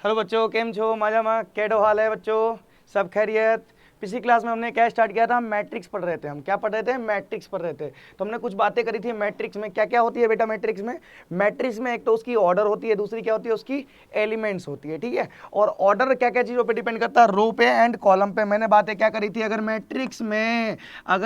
Hello बच्चों, केम छो मजामा केडो हाल है बच्चों, सब खैरियत। पिछली क्लास में हमने क्या स्टार्ट किया था, मैट्रिक्स पढ़ रहे थे। हम क्या पढ़ रहे थे, मैट्रिक्स पढ़ रहे थे। तो हमने कुछ बातें करी थी मैट्रिक्स में। क्या क्या होती है बेटा मैट्रिक्स में? मैट्रिक्स में एक तो उसकी ऑर्डर होती है, दूसरी क्या होती है, उसकी एलिमेंट्स होती है, ठीक है। और ऑर्डर क्या क्या चीज़ों पे डिपेंड करता है, रो पे एंड कॉलम पे। मैंने बातें क्या करी थी, अगर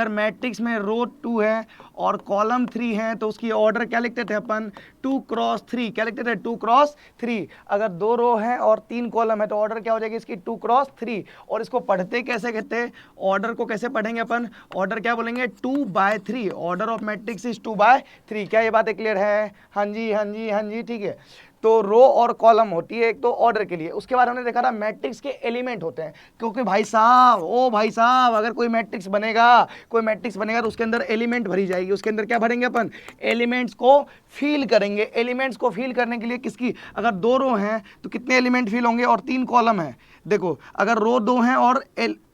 मैट्रिक्स में रो 2 है और कॉलम 3 है तो उसकी ऑर्डर क्या लिखते थे अपन, 2x3। क्या लिखते थे, 2x3। अगर 2 रो है और 3 कॉलम है तो ऑर्डर क्या हो जाएगी इसकी, 2x3। और इसको पढ़ते कैसे कहते हैं, ऑर्डर को कैसे पढ़ेंगे अपन, ऑर्डर क्या बोलेंगे, 2/3। Order of matrix is 2/3। क्या ये बातें क्लियर है? हाँ जी, हाँ जी, हाँ जी, ठीक है। तो रो और कॉलम होती है एक तो ऑर्डर के लिए। उसके बाद हमने देखा था मैट्रिक्स के एलिमेंट होते हैं। क्योंकि भाई साहब अगर कोई मैट्रिक्स बनेगा तो उसके अंदर एलिमेंट भरी जाएगी। उसके अंदर क्या भरेंगे अपन, एलिमेंट्स को फील करेंगे। एलिमेंट्स को फील करने के लिए किसकी, अगर 2 रो हैं तो कितने एलिमेंट फील होंगे, और 3 कॉलम है। देखो अगर रो 2 हैं और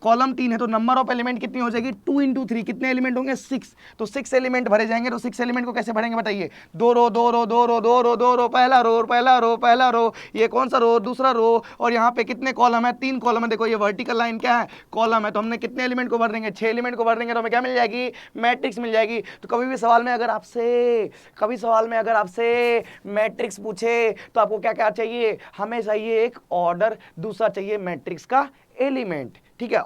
कॉलम 3 है तो नंबर ऑफ एलिमेंट कितनी हो जाएगी, 2 इंटू 3। कितने एलिमेंट होंगे, 6। तो 6 एलिमेंट भरे जाएंगे। तो 6 एलिमेंट को कैसे भरेंगे बताइए, 2 रो 2 रो 2 रो 2 रो 2 रो, पहला रो, ये कौन सा रो, दूसरा रो। और यहाँ पे कितने कॉलम है, 3 कॉलम है। देखो ये वर्टिकल लाइन क्या है, कॉलम है। तो हमने कितने एलिमेंट को भर देंगे, 6 एलिमेंट को भर देंगे तो हमें क्या मिल जाएगी, मैट्रिक्स मिल जाएगी। तो कभी भी सवाल में अगर आपसे मैट्रिक्स पूछे तो आपको क्या क्या चाहिए, हमें चाहिए एक ऑर्डर, दूसरा चाहिए मैट्रिक्स का एलिमेंट, ठीक है।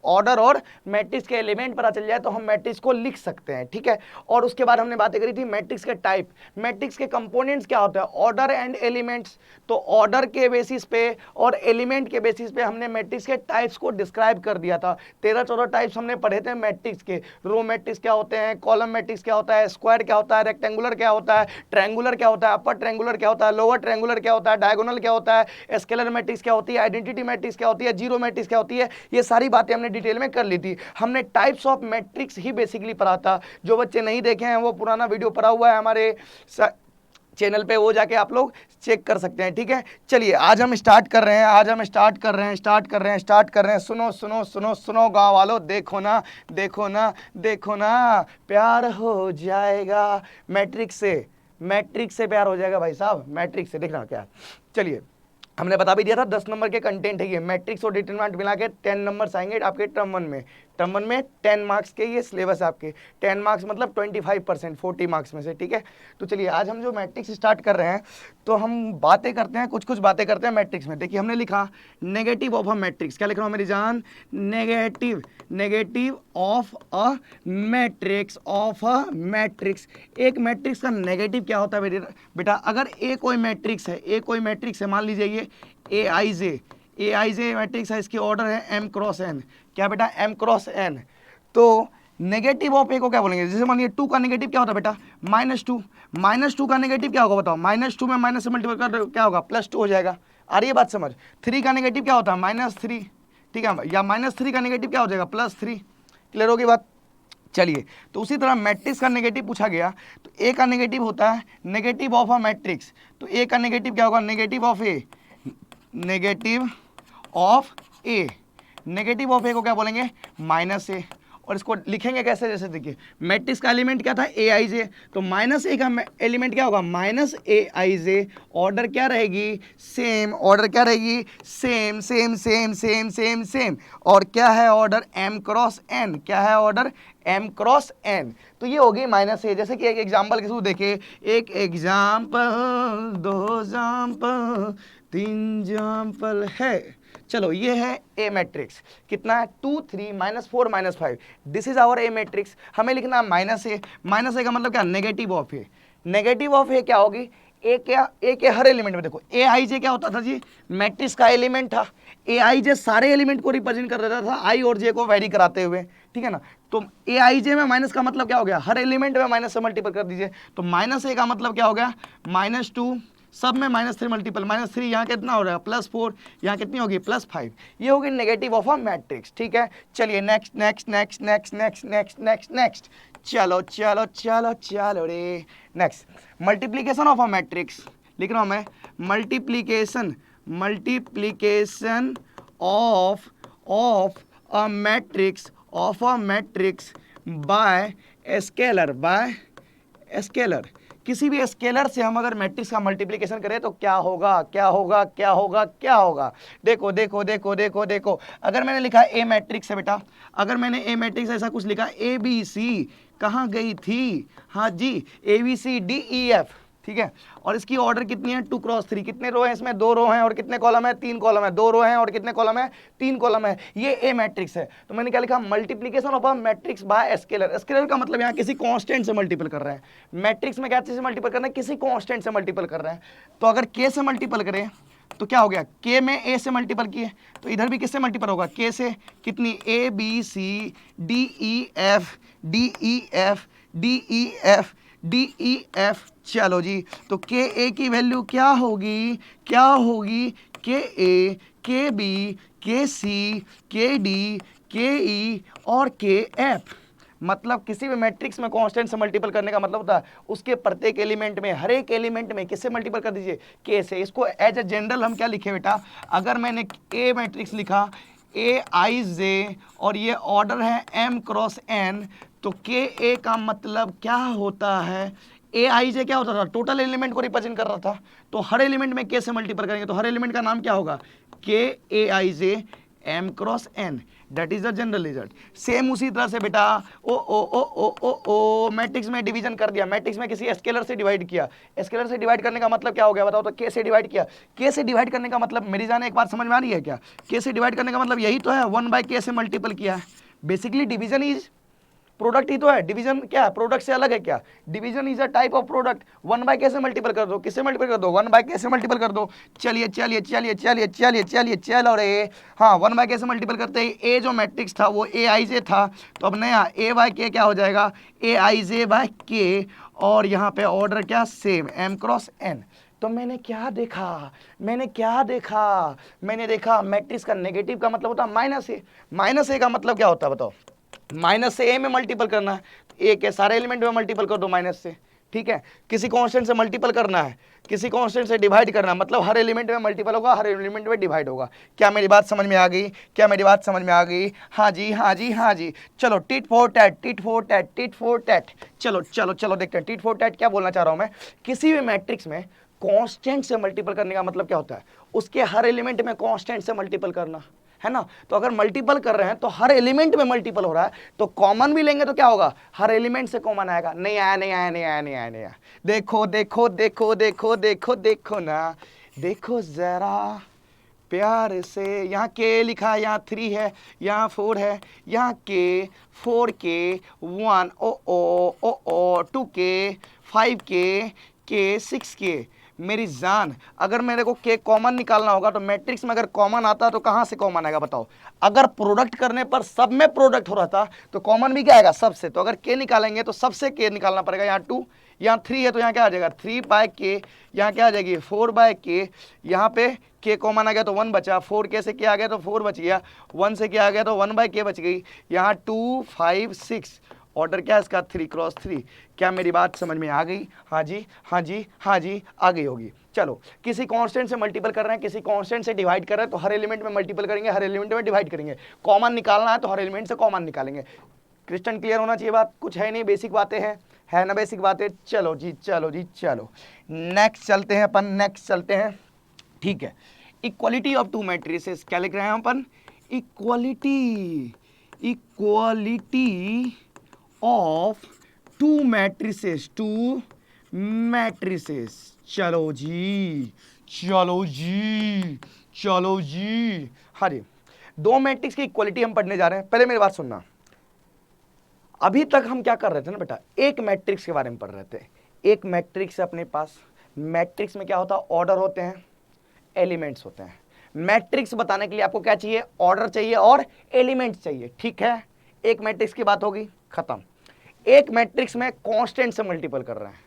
ऑर्डर और मैट्रिक्स के एलिमेंट पता चल जाए तो हम मैट्रिक्स को लिख सकते हैं, ठीक है। और उसके बाद हमने बातें करी थी मैट्रिक्स के टाइप, मैट्रिक्स के कंपोनेंट्स क्या होता है, ऑर्डर एंड एलिमेंट्स। तो ऑर्डर के बेसिस पे और एलिमेंट के बेसिस पे हमने मैट्रिक्स के टाइप्स को डिस्क्राइब कर दिया था। 13-14 टाइप्स हमने पढ़े थे मैट्रिक्स के। रो मैट्रिक्स क्या होते हैं, कॉलम मैट्रिक्स क्या होता है, स्क्वायर क्या होता है, रेक्टेंगुलर क्या होता है, ट्रायंगुलर क्या होता है, अपर ट्रायंगुलर क्या होता है, लोअर ट्रायंगुलर क्या होता है, डायगोनल क्या होता है, स्केलर मैट्रिक्स क्या होती है, आइडेंटिटी मैट्रिक्स क्या होती है, जीरो मैट्रिक्स क्या होती है। ये सारी बातें हमने डिटेल में कर ली थी। हमने types of matrix he basically पढ़ा था। जो बच्चे नहीं देखे हैं वो पुराना वीडियो पड़ा हुआ है हमारे चैनल पे, वो जाके आप लोग चेक कर सकते हैं, ठीक है। चलिए आज हम स्टार्ट कर रहे हैं। सुनो गाँव वालों, देखो ना प्यार हो जाएगा मैट्रिक्स से प्यार हो जाएगा भाई साहब, मैट्रिक्स से। देखना क्या, चलिए हमने बता भी दिया था 10 नंबर के कंटेंट है ये। मैट्रिक्स और डिटरमिनेंट मिला के 10 नंबर्स आएंगे आपके टर्म 1 में 10 मार्क्स के ये सिलेबस आपके। 10 मार्क्स मतलब 25%, 40 मार्क्स में से, ठीक है। तो चलिए आज हम जो मैट्रिक्स स्टार्ट कर रहे हैं तो हम बातें करते हैं, कुछ बातें करते हैं मैट्रिक्स में। देखिए हमने लिखा नेगेटिव ऑफ अ मैट्रिक्स। क्या लिख रहा हूँ मेरी जान, नेगेटिव ऑफ अ मैट्रिक्स। एक मैट्रिक्स का नेगेटिव क्या होता है बेटा, अगर ए कोई मैट्रिक्स है, मान लीजिए ये ए आई जे मैट्रिक्स है, इसकी ऑर्डर है m क्रॉस n। क्या बेटा, m क्रॉस n। तो नेगेटिव ऑफ ए को क्या बोलेंगे, जैसे मानिए 2 का नेगेटिव क्या होता है बेटा, -2 का नेगेटिव क्या होगा बताओ, -2 में माइनस से मल्टीप्लाई कर क्या होगा, +2 हो जाएगा। आ रही है बात समझ। 3 का नेगेटिव क्या होता है, -3, ठीक है, या -3 का नेगेटिव क्या हो जाएगा, +3। क्लियर होगी बात। चलिए तो उसी तरह मैट्रिक्स का नेगेटिव पूछा गया तो ए का नेगेटिव होता है नेगेटिव ऑफ अ मैट्रिक्स। तो ए का नेगेटिव क्या होगा, नेगेटिव ऑफ ए को क्या बोलेंगे, -a। और इसको लिखेंगे कैसे, जैसे देखिए मैट्रिक्स का एलिमेंट क्या था, ए आई जे। तो -a का एलिमेंट क्या होगा, -aij। ऑर्डर क्या रहेगी, सेम। और क्या है ऑर्डर, m क्रॉस n। क्या है ऑर्डर, m क्रॉस n। तो ये हो गई -a। जैसे कि एक एग्जाम्पल के थ्रू देखे, 1 एग्जाम्पल 2 एग्जाम्पल 3 एग्जाम्पल है। चलो ये है ए मैट्रिक्स, कितना है 2 3 -4 -5। This is our A matrix. हमें लिखना है -a का मतलब क्या, negative of A. Negative of A क्या होगी, ए के हर एलिमेंट में। देखो ए आई जे क्या होता था जी, मैट्रिक्स का एलिमेंट था। ए आई जे सारे एलिमेंट को रिप्रेजेंट कर देता था, आई और जे को वेरी कराते हुए, ठीक है ना। तो ए आई जे में माइनस का मतलब क्या हो गया, हर एलिमेंट में माइनस से मल्टीपल कर दीजिए। तो -a का मतलब क्या हो गया, -2, सब में -3 मल्टीपल, -3 यहाँ कितना हो रहा है, +4, यहाँ कितनी होगी, +5। ये होगी नेगेटिव ऑफ अ मैट्रिक्स, ठीक है। चलिए नेक्स्ट। चलो रे next, multiplication of a matrix. लिख रहा हूँ मैं, multiplication of a matrix bye scalar. किसी भी स्केलर से हम अगर मैट्रिक्स का मल्टीप्लिकेशन करें तो क्या होगा, क्या होगा, क्या होगा, क्या होगा? देखो देखो देखो देखो देखो, अगर मैंने लिखा ए मैट्रिक्स है बेटा, अगर मैंने ए मैट्रिक्स ऐसा कुछ लिखा, ए बी सी कहाँ गई थी? हाँ जी, A B C D E F, ठीक है। और इसकी ऑर्डर कितनी है? 2 क्रॉस 3। कितने रो हैं इसमें? 2 रो हैं। और कितने कॉलम है? 3 कॉलम है। 2 रो हैं और कितने कॉलम है? 3 कॉलम है। ये ए मैट्रिक्स है। तो मैंने क्या लिखा? Multiplication of a matrix bye scalar. Scalar का मतलब यहाँ किसी कांस्टेंट से मल्टीपल कर रहे हैं। मैट्रिक्स में क्या चीज से मल्टीपल कर रहे हैं? किसी कांस्टेंट से मल्टीपल कर रहे हैं। तो अगर के से मल्टीपल करें तो क्या हो गया? के में ए से मल्टीपल किए तो इधर भी किससे मल्टीपल होगा? के से। कितनी? A B C D E F D E F D E F D E F. चलो जी, तो के ए की वैल्यू क्या होगी? क्या होगी? के ए, के बी, के सी, के डी, के ई और के एफ। मतलब किसी भी मैट्रिक्स में कांस्टेंट से मल्टीपल करने का मतलब होता है उसके प्रत्येक एलिमेंट में, हर एक एलिमेंट में किससे मल्टीपल कर दीजिए? के से। इसको एज ए जनरल हम क्या लिखे बेटा? अगर मैंने ए मैट्रिक्स लिखा ए आई जे और ये ऑर्डर है एम क्रॉस एन, तो के ए का मतलब क्या होता है? ए आई जे क्या होता था? टोटल एलिमेंट को रिप्रेजेंट कर रहा था। तो हर एलिमेंट में के से मल्टीपल करेंगे तो हर एलिमेंट का नाम क्या होगा? K A I J M cross N. That is the general result. Same उसी तरह से बेटा ओ मैट्रिक्स में डिवीजन कर दिया, मैट्रिक्स में किसी स्केलर से डिवाइड किया। स्केलर से डिवाइड करने का मतलब क्या हो गया बताओ? तो के से डिवाइड किया। के से डिवाइड करने का मतलब मेरी जान एक बात समझ में आ रही है क्या? के से डिवाइड करने का मतलब यही तो है, 1/k से मल्टीपल किया है। बेसिकली डिवीजन इज प्रोडक्ट ही तो है। डिवीजन क्या है? प्रोडक्ट से अलग है क्या? Division is a type of product. 1/k से मल्टीपल कर दो। किससे मल्टीपल कर दो? 1/k से मल्टीपल कर दो। चलिए चलिए चलिए चलिए चलिए चलिए चलो रे। हाँ, 1/k से मल्टीपल करते ही ए जो मैट्रिक्स था वो ए आई जे था, तो अब नया ए बाय के क्या हो जाएगा? ए आई जे बाय के। और यहाँ पे ऑर्डर क्या? Same, M cross N. तो मैंने क्या देखा? मैंने क्या देखा? मैंने देखा मैट्रिक्स का नेगेटिव का मतलब होता है माइनस ए। माइनस ए का मतलब क्या होता है बताओ? माइनस से ए में मल्टीपल करना है। ए के सारे एलिमेंट में मल्टीपल कर दो माइनस से, ठीक है। किसी कांस्टेंट से मल्टीपल करना है, किसी कांस्टेंट से डिवाइड करना है, मतलब हर एलिमेंट में मल्टीपल होगा, हर एलिमेंट में डिवाइड होगा। क्या मेरी बात समझ में आ गई? क्या मेरी बात समझ में आ गई? हाँ जी, हाँ जी, हाँ जी। चलो tit for tat, tit for tat, tit for tat. चलो चलो चलो देखते हैं टिट फॉर टैट क्या बोलना चाह रहा हूं मैं। किसी भी मैट्रिक्स में कांस्टेंट से मल्टीपल करने का मतलब क्या होता है? उसके हर एलिमेंट में कांस्टेंट से मल्टीपल करना, है ना। तो अगर मल्टीपल कर रहे हैं तो हर एलिमेंट में मल्टीपल हो रहा है, तो कॉमन भी लेंगे तो क्या होगा? हर एलिमेंट से कॉमन आएगा। नहीं आया, नहीं आया, नहीं आया, नहीं आया, नहीं आया। देखो देखो देखो देखो देखो देखो ना, देखो जरा प्यार से। यहाँ के लिखा है, यहाँ 3 है, यहाँ 4 है, यहाँ के 4k 1 ओ 2k 5k 6k। मेरी जान, अगर मेरे को के कॉमन निकालना होगा तो मैट्रिक्स में अगर कॉमन आता है तो कहाँ से कॉमन आएगा बताओ? अगर प्रोडक्ट करने पर सब में प्रोडक्ट हो रहा था तो कॉमन भी क्या आएगा? सबसे। तो अगर के निकालेंगे तो सबसे के निकालना पड़ेगा। यहाँ 2, यहाँ 3 है तो यहाँ क्या आ जाएगा? 3/k। यहाँ क्या आ जाएगी? 4/k। यहाँ पे के कॉमन आ गया तो 1 बचा। 4k से क्या आ गया तो 4 बच गया। 1 से क्या आ गया तो 1/k बच गई। यहाँ 2 5 6, ऑर्डर क्या है इसका? 3 क्रॉस 3। क्या मेरी बात समझ में आ गई? हाँ जी, हाँ जी, हाँ जी, आ गई होगी। चलो, किसी कांस्टेंट से मल्टीपल कर रहे हैं, किसी कांस्टेंट से डिवाइड कर रहे हैं, तो हर एलिमेंट में मल्टीपल करेंगे, हर एलिमेंट में डिवाइड करेंगे। कॉमन निकालना है तो हर एलिमेंट से कॉमन निकालेंगे। क्रिस्टन क्लियर होना चाहिए बात? कुछ है नहीं, बेसिक बातें हैं, है ना बेसिक बातें। चलो जी, चलो जी, चलो नेक्स्ट चलते हैं अपन, नेक्स्ट चलते हैं, ठीक है। इक्वालिटी ऑफ 2 मैट्रिसेस क्या लिख रहे हैं अपन? Equality, equality of 2 matrices, 2 matrices. चलो जी, चलो जी, चलो जी। हाँ जी, 2 मैट्रिक्स की इक्वालिटी हम पढ़ने जा रहे हैं। पहले मेरी बात सुनना, अभी तक हम क्या कर रहे थे ना बेटा? एक मैट्रिक्स के बारे में पढ़ रहे थे। एक मैट्रिक्स है अपने पास। मैट्रिक्स में क्या होता है? ऑर्डर होते हैं, एलिमेंट्स होते हैं। मैट्रिक्स बताने के लिए आपको क्या चाहिए? ऑर्डर चाहिए और एलिमेंट्स चाहिए, ठीक है। एक मैट्रिक्स की बात होगी, खत्म। एक मैट्रिक्स में कांस्टेंट से मल्टीपल कर रहे हैं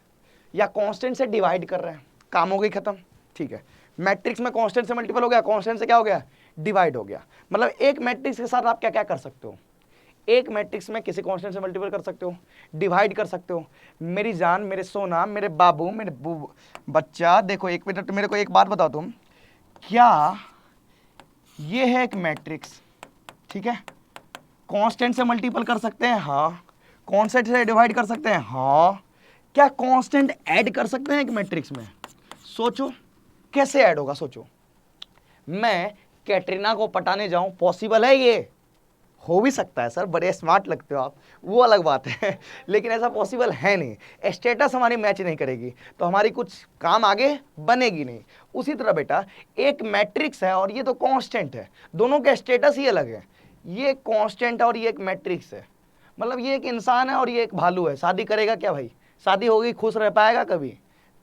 या कांस्टेंट से डिवाइड कर रहे हैं, काम हो गई, खत्म, ठीक है। मैट्रिक्स में कांस्टेंट से मल्टीपल हो गया, कांस्टेंट से क्या हो गया? डिवाइड हो गया। मतलब एक मैट्रिक्स के साथ आप क्या क्या कर सकते हो? एक मैट्रिक्स में किसी कांस्टेंट से मल्टीपल कर सकते हो, डिवाइड कर सकते हो। मेरी जान, मेरे सोना, मेरे बाबू, मेरे बच्चा, देखो एक मिनट, मेरे को एक बात बताओ तुम, क्या ये है एक मैट्रिक्स, ठीक है। कांस्टेंट से मल्टीपल कर सकते हैं, हाँ। कांस्टेंट से डिवाइड कर सकते हैं, हाँ। क्या कांस्टेंट ऐड कर सकते हैं एक मैट्रिक्स में? सोचो कैसे ऐड होगा, सोचो। मैं कैटरीना को पटाने जाऊं, पॉसिबल है ये? हो भी सकता है सर, बड़े स्मार्ट लगते हो आप, वो अलग बात है लेकिन ऐसा पॉसिबल है नहीं। स्टेटस हमारी मैच नहीं करेगी तो हमारी कुछ काम आगे बनेगी नहीं। उसी तरह बेटा एक मैट्रिक्स है और ये तो कांस्टेंट है, दोनों के स्टेटस ही अलग है। ये कांस्टेंट है और ये एक मैट्रिक्स है, मतलब ये एक इंसान है और ये एक भालू है। शादी करेगा क्या भाई? शादी होगी, खुश रह पाएगा कभी?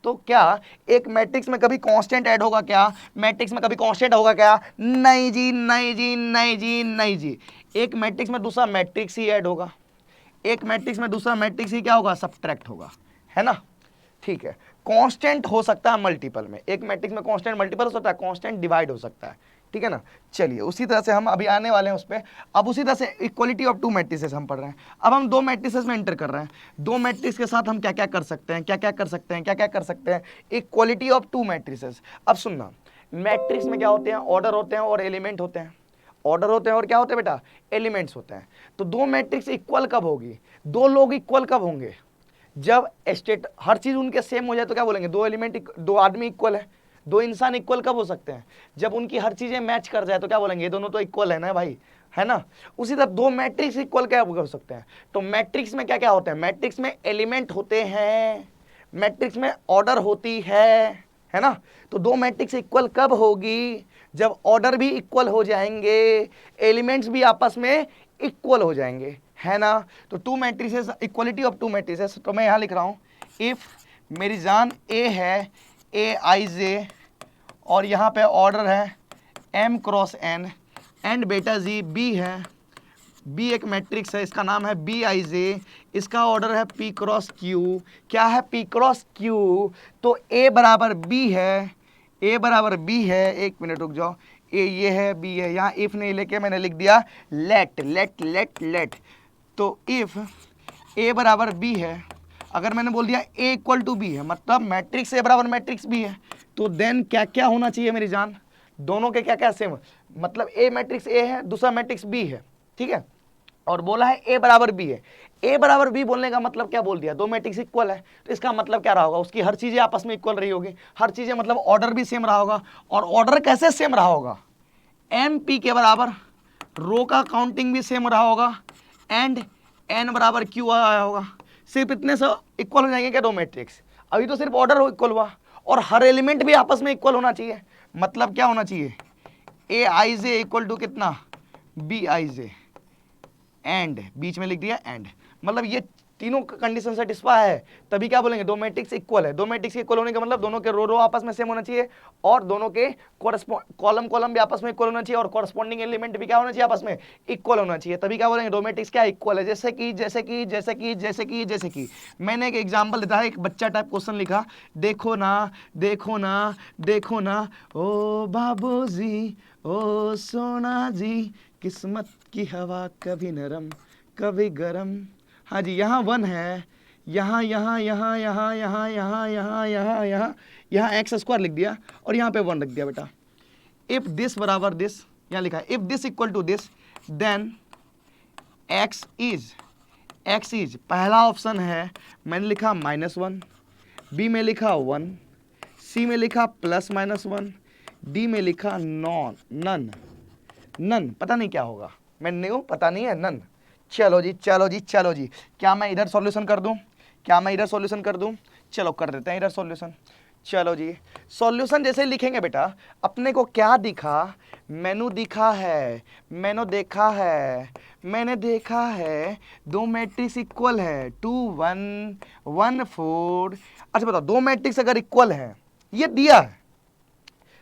तो क्या एक मैट्रिक्स में कभी कांस्टेंट ऐड होगा क्या? मैट्रिक्स में कभी कांस्टेंट होगा क्या? नहीं जी, नहीं जी, नहीं जी, नहीं जी। एक मैट्रिक्स में दूसरा मैट्रिक्स ही ऐड होगा, एक मैट्रिक्स में दूसरा मैट्रिक्स ही क्या होगा? सब्ट्रैक्ट होगा, है ना? ठीक है। कांस्टेंट हो सकता है मल्टीपल में, एक मैट्रिक्स में कांस्टेंट मल्टीपल हो सकता है, कांस्टेंट डिवाइड हो सकता है, ठीक है ना? चलिए उसी तरह से हम अभी आने वाले हैं उस पर। अब उसी तरह से इक्वलिटी ऑफ टू मैट्रिसेस हम पढ़ रहे हैं। अब हम दो मैट्रिसेस में एंटर कर रहे हैं, दो मैट्रिक्स के साथ हम क्या क्या कर सकते हैं, क्या क्या कर सकते हैं, क्या क्या कर सकते हैं, इक्वलिटी ऑफ टू मैट्रिसेस। अब सुनना, मैट्रिक्स में क्या होते हैं? ऑर्डर होते हैं और एलिमेंट होते हैं। ऑर्डर होते हैं और क्या होते हैं बेटा? एलिमेंट्स होते हैं। तो दो मैट्रिक्स इक्वल कब होगी? दो लोग इक्वल कब होंगे? जब स्टेट हर चीज उनके सेम हो जाए तो क्या बोलेंगे? दो एलिमेंट, दो आदमी इक्वल है। दो इंसान इक्वल कब हो सकते हैं? जब उनकी हर चीजें मैच कर जाए तो क्या बोलेंगे? ये दोनों तो इक्वल है ना भाई, है ना? उसी तरह दो मैट्रिक्स इक्वल क्या कर सकते हैं? तो मैट्रिक्स में क्या क्या होते हैं? मैट्रिक्स में एलिमेंट होते हैं, मैट्रिक्स में ऑर्डर होती है ना? तो दो मैट्रिक्स इक्वल कब होगी? जब ऑर्डर भी इक्वल हो जाएंगे, एलिमेंट्स भी आपस में इक्वल हो जाएंगे, है ना? तो to matrices, equality of to matrices, तो मैं यहां लिख रहा हूं इफ मेरी जान ए है, ए आई जे, और यहां पे ऑर्डर है m क्रॉस n, एंड बेटा जी बी है, बी एक मैट्रिक्स है, इसका नाम है बी आई जे, इसका ऑर्डर है p क्रॉस q। क्या है? p cross q। तो a बराबर b है, a बराबर b है, एक मिनट रुक जाओ, a ये है, b है, यहाँ इफ नहीं लेके मैंने लिख दिया लेट लेट लेट लेट। तो इफ a बराबर b है, अगर मैंने बोल दिया a इक्वल टू b है, मतलब मैट्रिक्स a बराबर मैट्रिक्स b है, तो देन क्या क्या होना चाहिए मेरी जान? दोनों के क्या क्या सेम, मतलब a मैट्रिक्स a है, दूसरा मैट्रिक्स b है, ठीक है? और बोला है a बराबर b है। a बराबर b बोलने का मतलब क्या बोल दिया? दो मैट्रिक्स इक्वल है, तो इसका मतलब क्या रहा होगा? उसकी हर चीजें आपस में इक्वल रही होगी, हर चीजें मतलब ऑर्डर भी सेम रहा होगा। और ऑर्डर कैसे सेम रहा होगा? एम पी के बराबर, रो का काउंटिंग भी सेम रहा होगा, एंड एन बराबर क्यू आया होगा। सिर्फ इतने से इक्वल हो जाएंगे क्या दो मैट्रिक्स? अभी तो सिर्फ ऑर्डर इक्वल हुआ, और हर एलिमेंट भी आपस में इक्वल होना चाहिए। मतलब क्या होना चाहिए? ए आई जे इक्वल टू कितना? बी आई जे, एंड बीच में लिख दिया एंड, मतलब ये तीनों कंडीशन सेटिस्फाई है, तभी क्या बोलेंगे? दो मैट्रिक्स इक्वल है। दो मैट्रिक्स इक्वल होने का मतलब दोनों के रो आपस में सेम होना चाहिए, और दोनों के कॉलम कॉलम भी आपस में इक्वल होना चाहिए, और कॉरस्पॉन्डिंग एलिमेंट भी क्या होना चाहिए? आपस में इक्वल होना चाहिए, तभी क्या बोलेंगे? दो मैट्रिक्स क्या इक्वल है। जैसे कि जैसे कि जैसे कि जैसे कि जैसे कि मैंने एक एग्जाम्पल देता है, एक बच्चा टाइप क्वेश्चन लिखा, देखो ना देखो ना देखो ना, ओ बाबूजी ओ सोना जी, किस्मत की हवा कभी नरम कभी गरम। हाँ जी, यहाँ वन है, यहाँ यहाँ यहाँ यहाँ यहाँ यहाँ यहाँ यहाँ यहाँ यहाँ एक्स स्क्वायर लिख दिया, और यहाँ पे वन रख दिया बेटा। इफ दिस बराबर दिस, यहाँ लिखा है if this equal to this, then X is, पहला ऑप्शन है मैंने लिखा -1, बी में लिखा 1, सी में लिखा +-1, डी में लिखा नन, पता नहीं क्या होगा, मैंने पता नहीं है, नन। चलो जी चलो जी चलो जी, क्या मैं इधर सॉल्यूशन कर दूं? क्या मैं इधर सॉल्यूशन कर दूं? चलो कर देते हैं इधर सॉल्यूशन। चलो जी, सॉल्यूशन जैसे लिखेंगे बेटा, अपने को क्या दिखा? मैंने दिखा है, मैंने देखा है, मैंने देखा है, दो मैट्रिक्स इक्वल है, 2 1 1 4। अच्छा बताओ, दो मैट्रिक्स अगर इक्वल है, ये दिया है,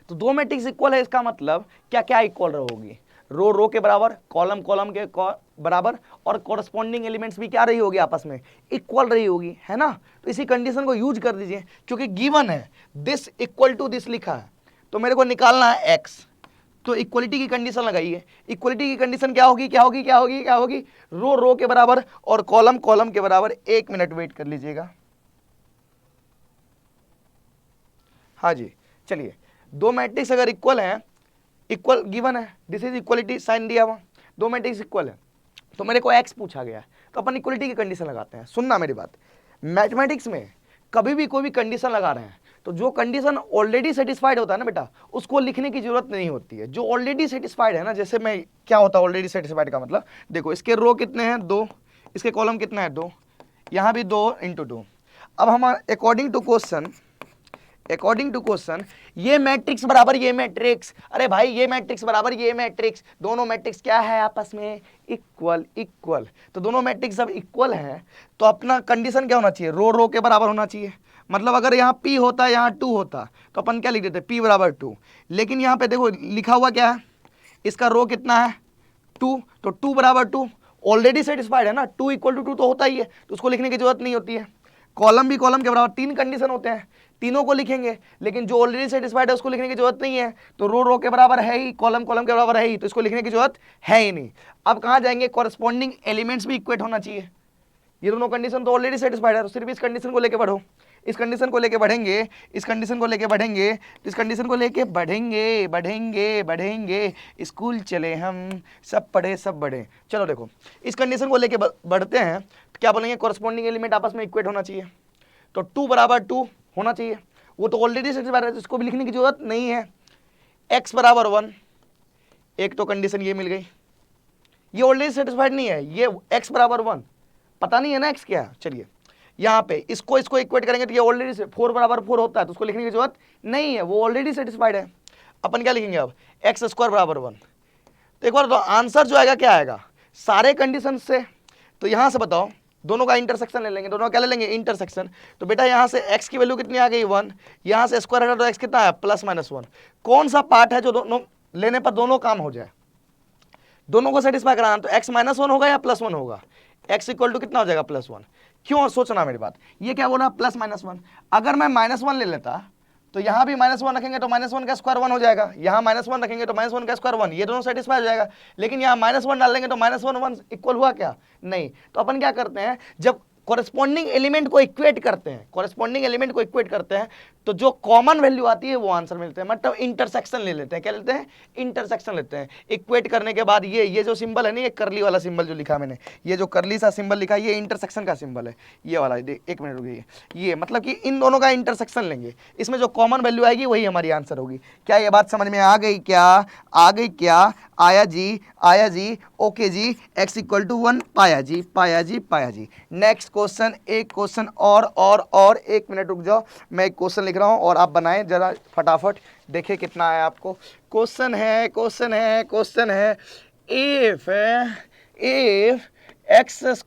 तो दो मैट्रिक्स इक्वल है, इसका मतलब क्या क्या इक्वल होगी? रो के बराबर, कॉलम कॉलम के बराबर, और कॉरस्पॉन्डिंग एलिमेंट्स भी क्या रही होगी? आपस में इक्वल रही होगी, है ना? तो इसी कंडीशन को यूज कर दीजिए, क्योंकि गिवन है दिस इक्वल टू दिस लिखा है, तो मेरे को निकालना है एक्स, तो इक्वलिटी की कंडीशन लगाइए। इक्वलिटी की कंडीशन क्या होगी? क्या होगी? क्या होगी? क्या होगी? रो के बराबर और कॉलम कॉलम के बराबर। 1 मिनट वेट कर लीजिएगा। हाँ जी, चलिए, दो मैट्रिक्स अगर इक्वल है, इक्वल गिवन है, दिस इज इक्वलिटी, साइन दिया हुआ, दो मैट्रिक्स इक्वल है, तो मेरे को एक्स पूछा गया, तो अपन इक्वलिटी की कंडीशन लगाते हैं। सुनना मेरी बात, मैथमेटिक्स में कभी भी कोई भी कंडीशन लगा रहे हैं तो जो कंडीशन ऑलरेडी सेटिस्फाइड होता है ना बेटा, उसको लिखने की जरूरत नहीं होती है। जो ऑलरेडी सेटिस्फाइड है ना, जैसे मैं क्या होता है ऑलरेडी सेटिस्फाइड का मतलब, देखो इसके रो कितने हैं 2, इसके कॉलम कितना है 2, यहाँ भी 2 × 2। अब हम अकॉर्डिंग टू क्वेश्चन ये मैट्रिक्स बराबर ये मैट्रिक्स, अरे भाई ये मैट्रिक्स बराबर ये मैट्रिक्स, दोनों मैट्रिक्स क्या है आपस में इक्वल। तो दोनों मैट्रिक्स जब इक्वल है तो अपना कंडीशन क्या होना चाहिए, रो रो के बराबर होना चाहिए। मतलब अगर यहाँ P होता यहाँ 2 होता तो अपन क्या लिख देते P बराबर 2, लेकिन यहाँ पे देखो लिखा हुआ क्या है, इसका रो कितना है 2, तो 2 बराबर 2 ऑलरेडी सेटिस्फाइड है ना, 2 = 2 तो होता ही है, तो उसको लिखने की जरूरत नहीं होती है। कॉलम भी कॉलम के बराबर, 3 कंडीशन होते हैं, तीनों को लिखेंगे, लेकिन जो ऑलरेडी सेटिस्फाइड है उसको लिखने की जरूरत नहीं है। तो रो रो के बराबर है ही, कॉलम कॉलम के बराबर है ही, तो इसको लिखने की जरूरत है ही नहीं। अब कहाँ जाएंगे, कॉरेस्पॉन्डिंग एलिमेंट्स भी इक्वेट होना चाहिए। ये दोनों कंडीशन तो ऑलरेडी सेटिस्फाइड है, तो सिर्फ इस कंडीशन को लेके बढ़ो, इस कंडीशन को लेके बढ़ेंगे, इस कंडीशन को लेके बढ़ेंगे, इस कंडीशन को लेके बढ़ेंगे बढ़ेंगे बढ़ेंगे, स्कूल चले हम, सब पढ़े सब बढ़े। चलो देखो इस कंडीशन को लेके बढ़ते हैं तो क्या बोलेंगे, कॉरेस्पॉन्डिंग एलिमेंट आपस में इक्वेट होना चाहिए। तो 2 बराबर 2 होना चाहिए, वो तो ऑलरेडी सेटिस्फाइड है, इसको भी लिखने की जरूरत नहीं है। x बराबर 1, एक तो कंडीशन ये मिल गई, ये ऑलरेडी सेटिस्फाइड नहीं है, ये x बराबर 1 पता नहीं है ना x क्या है। चलिए यहाँ पे इसको इक्वेट करेंगे तो ये ऑलरेडी 4 बराबर 4 होता है, तो उसको लिखने की जरूरत नहीं है, वो ऑलरेडी सेटिस्फाइड है। अपन क्या लिखेंगे अब, x² बराबर 1। तो एक बार तो आंसर जो आएगा क्या आएगा, सारे कंडीशन से, तो यहाँ से बताओ दोनों का इंटरसेक्शन ले लेंगे, दोनों क्या ले लेंगे इंटरसेक्शन। तो बेटा यहाँ से x की वैल्यू कितनी आ गई 1, यहाँ से स्क्वायर हटा तो x कितना है +-1। कौन सा पार्ट है जो दोनों लेने पर दोनों काम हो जाए, दोनों को सेटिस्फाई कराना, तो x -1 होगा या +1 होगा, x = कितना हो जाएगा +1। क्यों, सोचना मेरी बात, ये क्या बोला +-1। अगर मैं -1 ले लेता तो यहाँ भी -1 रखेंगे तो -1 का स्क्वायर 1 हो जाएगा, यहाँ -1 रखेंगे तो -1 का स्क्वायर 1, ये दोनों सेटिस्फाई हो जाएगा। लेकिन यहाँ -1 डाल देंगे तो -1 इक्वल हुआ क्या, नहीं। तो अपन क्या करते हैं, जब कॉरेस्पॉन्डिंग एलिमेंट को इक्वेट करते हैं, तो जो कॉमन वैल्यू आती है वो आंसर मिलते हैं, मतलब इंटरसेक्शन ले लेते हैं। क्या लेते हैं, इंटरसेक्शन लेते हैं। इक्वेट करने के बाद ये जो सिंबल है ना, ये करली वाला सिंबल जो लिखा मैंने, ये जो करली सा सिंबल लिखा है, ये इंटरसेक्शन का सिंबल है, ये वाला। एक मिनट रुकिए, ये मतलब कि इन दोनों का इंटरसेक्शन लेंगे, इसमें जो कॉमन वैल्यू आएगी वही हमारी आंसर होगी। क्या ये बात समझ में आ गई क्या, आया जी, ओके जी, x = 1, पाया जी। नेक्स्ट क्वेश्चन, एक क्वेश्चन और 1 मिनट रुक जाओ, मैं एक क्वेश्चन लिख रहा हूं और आप बनाएं जरा फटाफट, देखें कितना है आपको। क्वेश्चन है इफ x² -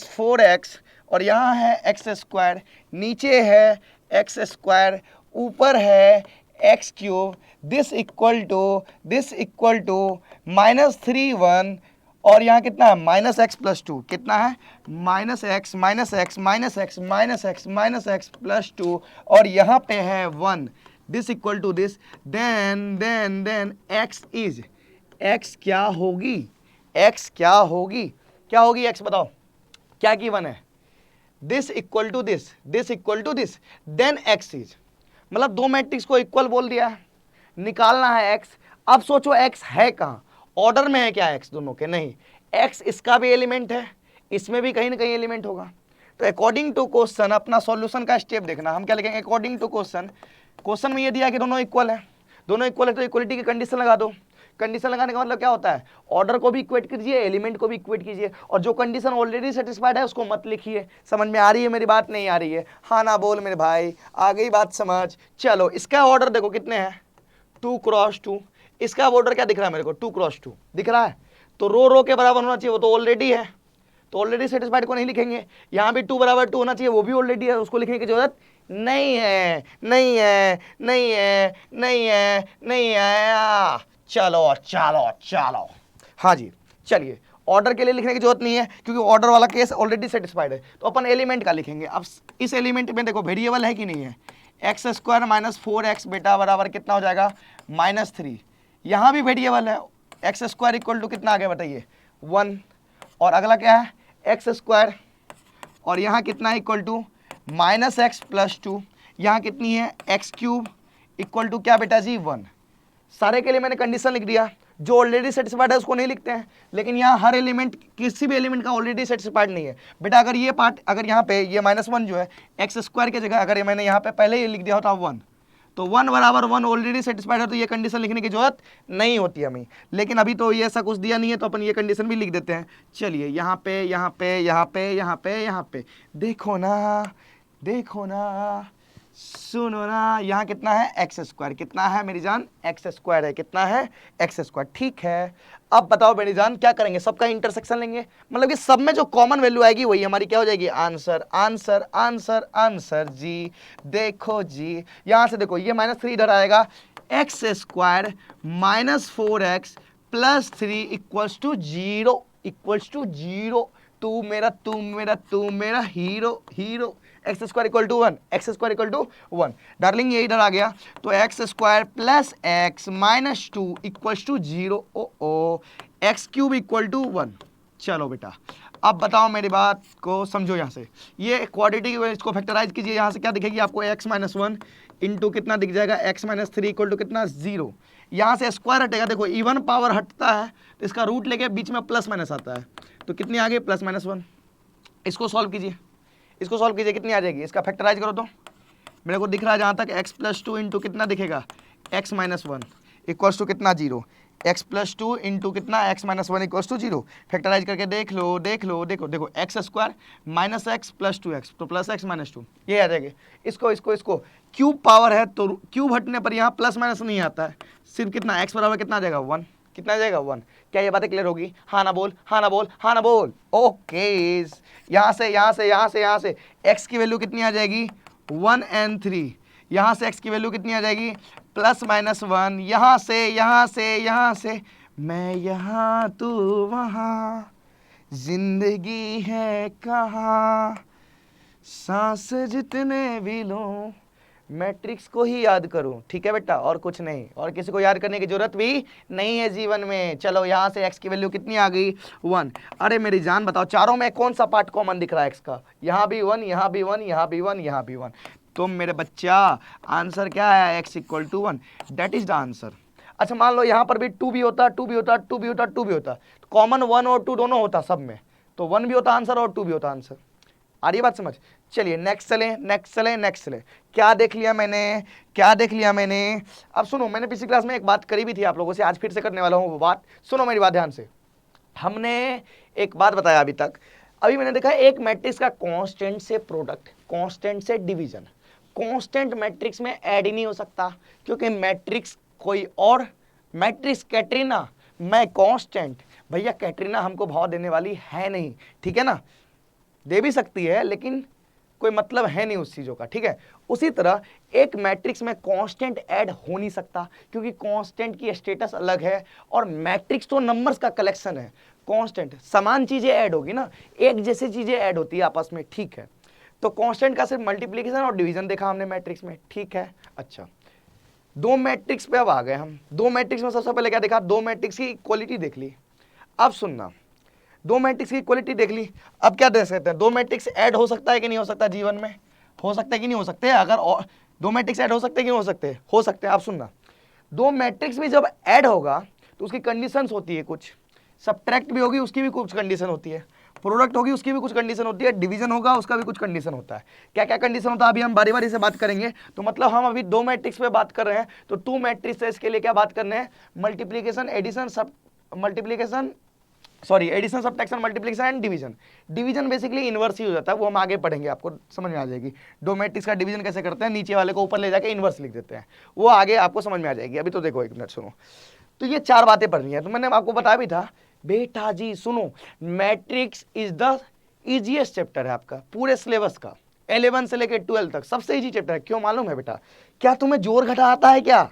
4x, और यहाँ है x², नीचे है x², ऊपर है x³, दिस इक्वल टू -3 और यहाँ कितना है -x+2, कितना है -x और यहाँ पे है 1, this equal to this, then x क्या होगी, x बताओ, क्या की 1 है, this equal to this, then x is, मतलब दो मैट्रिक्स को इक्वल बोल दिया है, निकालना है x। अब सोचो x है कहाँ, ऑर्डर में है क्या x दोनों के, नहीं, x इसका भी एलिमेंट है, इसमें भी कहीं ना कहीं एलिमेंट होगा। तो अकॉर्डिंग टू क्वेश्चन अपना सॉल्यूशन का स्टेप देखना, हम क्या लिखेंगे, अकॉर्डिंग टू क्वेश्चन में ये दिया कि दोनों इक्वल है तो इक्वलिटी की कंडीशन लगा दो। कंडीशन लगाने का मतलब क्या होता है, ऑर्डर को भी इक्वेट कीजिए, एलिमेंट को भी इक्वेट कीजिए, और जो कंडीशन ऑलरेडी सेटिस्फाइड है उसको मत लिखिए। समझ में आ रही है मेरी बात, नहीं आ रही है, हाँ ना बोल मेरे भाई, आ गई बात समझ। चलो इसका ऑर्डर देखो कितने हैं, 2 × 2, इसका ऑर्डर क्या दिख रहा है मेरे को, 2 × 2 दिख रहा है, तो रो के बराबर होना चाहिए, वो तो ऑलरेडी है, तो ऑलरेडी सेटिस्फाइड को नहीं लिखेंगे। यहाँ भी 2 = 2 होना चाहिए, वो भी ऑलरेडी है, उसको लिखने की जरूरत नहीं है। चलो हाँ जी, चलिए ऑर्डर के लिए लिखने की जरूरत नहीं है क्योंकि ऑर्डर वाला केस ऑलरेडी सेटिस्फाइड है, तो अपन एलिमेंट का लिखेंगे। अब इस एलिमेंट में देखो वेरिएबल है कि नहीं है, x² - 4x बेटा बराबर कितना हो जाएगा -3, यहाँ भी वेरिएबल है, x² इक्वल टू कितना आ गया बताइए 1, और अगला क्या है x², और यहाँ कितना इक्वल टू -x+2, यहाँ कितनी है x³ इक्वल टू क्या बेटा जी 1। सारे के लिए मैंने कंडीशन लिख दिया, जो ऑलरेडी सेटिस्फाइड है उसको नहीं लिखते हैं, लेकिन यहाँ हर एलिमेंट, किसी भी एलिमेंट का ऑलरेडी सेटिस्फाइड नहीं है बेटा। अगर ये पार्ट, अगर यहाँ पे ये -1 जो है एक्स स्क्वायर की जगह अगर ये मैंने यहाँ पे पहले ही लिख दिया होता 1, तो 1 बराबर 1 ऑलरेडी सेटिस्फाइड है, तो ये कंडीशन लिखने की जरूरत नहीं होती हमें। लेकिन अभी तो ये ऐसा कुछ दिया नहीं है, तो अपन ये कंडीशन भी लिख देते हैं। चलिए यहाँ पे, यहाँ पे, यहाँ पे, यहाँ पे, यहाँ पे देखो ना, देखो ना, सुनो ना, यहाँ कितना है एक्स स्क्वायर, कितना है मेरी जान, एक्स स्क्वायर है, कितना है एक्स स्क्वायर। ठीक है, अब बताओ मेरी जान क्या करेंगे, सबका इंटरसेक्शन लेंगे, मतलब कि सब में जो कॉमन वैल्यू आएगी वही हमारी क्या हो जाएगी, आंसर। आंसर आंसर आंसर जी, देखो जी, यहां से देखो ये -3 इधर आएगा, X square -4x + 3 equals to 0, equals to 0। तू मेरा, तू मेरा, तू मेरा hero, hero. X square equal to 1, X square equal to 1, darling ये इधर आ गया, तो X square plus X minus 2 equals to 0, oh X cube equal to 1। चलो बेटा, अब बताओ मेरी बात को समझो, यहाँ से ये क्वाड्रेटिक इसको फैक्टराइज कीजिए, यहाँ से क्या दिखेगी आपको, x - 1 इंटू कितना दिख जाएगा, x - 3 इक्वल टू कितना, 0। यहाँ से स्क्वायर हटेगा, देखो इवन पावर हटता है तो इसका रूट लेके बीच में प्लस माइनस आता है, तो कितनी आ गई, +-1। इसको सॉल्व कीजिए, इसको सॉल्व कीजिए, कितनी आ जाएगी, इसका फैक्टराइज करो तो मेरे को दिख रहा है जहाँ तक x + 2 इंटू कितना दिखेगा, x - 1 इक्वल्स टू कितना, 0। x + 2 इंटू कितना, x - 1 इक्वल्स टू 0। फैक्टराइज करके देख लो, देख लो, देखो देखो, एक्स स्क्वायर -x + 2x, तो +x - 2 ये आ जाएगी। इसको इसको इसको क्यूब पावर है तो क्यूब हटने पर यहाँ प्लस माइनस नहीं आता है, सिर्फ कितना x बराबर कितना आ जाएगा, 1। कितना आ जाएगा, 1। क्या ये बातें क्लियर होगी, हाँ ना बोल, हाँ ना बोल, हाँ ना बोल। ओके, यहाँ से यहाँ से यहाँ से यहाँ से x की वैल्यू कितनी आ जाएगी, 1 and 3। यहाँ से x की वैल्यू कितनी आ जाएगी, +-1। यहाँ से यहाँ से यहाँ से, मैं यहाँ तू वहाँ, जिंदगी है कहाँ, सांस जितने भी लूं, मैट्रिक्स को ही याद करूं। ठीक है बेटा, और कुछ नहीं, और किसी को याद करने की जरूरत भी नहीं है जीवन में। चलो यहाँ से x की वैल्यू कितनी आ गई, 1। अरे मेरी जान बताओ, चारों में कौन सा पार्ट कॉमन दिख रहा है x का, यहाँ भी 1, यहाँ भी 1, यहाँ भी 1, यहाँ भी 1। तो मेरे बच्चा आंसर क्या है, x = 1, that is the answer. अच्छा मान लो यहाँ पर भी 2 भी होता, 2 भी होता, 2 भी होता, 2 भी होता, तो कॉमन 1 और 2 दोनों होता सब में, तो 1 भी होता आंसर और 2 भी होता आंसर। आ रही बात समझ। चलिए नेक्स्ट चलें, नेक्स्ट चलें, नेक्स्ट चलें। क्या देख लिया मैंने, क्या देख लिया मैंने। अब सुनो, मैंने पिछली क्लास में एक बात करी भी थी आप लोगों से, आज फिर से करने वाला हूँ वो बात। सुनो मेरी बात ध्यान से। हमने एक बात बताया अभी तक, अभी मैंने देखा एक मैट्रिक्स का कांस्टेंट से प्रोडक्ट, कांस्टेंट से डिवीजन, कांस्टेंट मैट्रिक्स में ऐड ही नहीं हो सकता, क्योंकि मैट्रिक्स कोई और, मैट्रिक्स कैटरीना, मैं कांस्टेंट। भैया कैटरीना हमको भाव देने वाली है नहीं, ठीक है ना, दे भी सकती है लेकिन कोई मतलब है नहीं उस चीजों का, ठीक है। उसी तरह एक मैट्रिक्स में कांस्टेंट ऐड हो नहीं सकता, क्योंकि कांस्टेंट की स्टेटस अलग है, और मैट्रिक्स तो नंबर्स का कलेक्शन है। कांस्टेंट समान चीजें ऐड होगी ना, एक जैसी चीजें ऐड होती है आपस में, ठीक है। तो कांस्टेंट का सिर्फ मल्टीप्लीकेशन और डिवीजन देखा हमने मैट्रिक्स में, ठीक है। अच्छा, दो मैट्रिक्स पे अब आ गए हम। दो मैट्रिक्स में सबसे पहले क्या देखा, दो मैट्रिक्स की इक्वलिटी देख ली। अब सुनना, दो मैट्रिक्स की इक्वलिटी देख ली, अब क्या देख सकते हैं, दो मैट्रिक्स ऐड हो सकता है कि नहीं हो सकता, जीवन में हो सकता है कि नहीं हो सकते। अगर दो मैट्रिक्स ऐड हो सकते हैं कि नहीं हो सकते, हो सकते हैं। आप सुनना, दो मैट्रिक्स भी जब ऐड होगा तो उसकी कंडीशंस होती है कुछ, सब्ट्रैक्ट भी होगी उसकी भी कुछ कंडीशन होती है, प्रोडक्ट होगी उसकी भी कुछ कंडीशन होती है, डिवीजन होगा उसका भी कुछ कंडीशन होता है। क्या क्या कंडीशन होता है अभी हम बारी बारी से बात करेंगे। तो मतलब हम अभी दो मैट्रिक्स पे बात कर रहे हैं, तो टू मैट्रिक्स है, इसके लिए क्या बात करने हैं, मल्टीप्लीकेशन, एडिशन, सब multiplication, sorry addition, subtraction, multiplication and division. Division basically inverse ही हो जाता है, वो हम आगे पढ़ेंगे, आपको समझ में आ जाएगी। दो मैट्रिक्स का डिवीजन कैसे करते हैं, नीचे वाले को ऊपर ले जाके इनवर्स लिख देते हैं, वो आगे आपको समझ में आ जाएगी। अभी तो देखो एक मिनट सुनो, तो ये चार बातें पढ़नी है। तो मैंने आपको बताया भी था बेटा जी, सुनो, matrix is the easiest chapter है आपका पूरे सिलेबस का, 11 से लेकर 12 तक सबसे इजी चैप्टर है। क्यों मालूम है बेटा, क्या तुम्हें जोड़ घटा आता है क्या?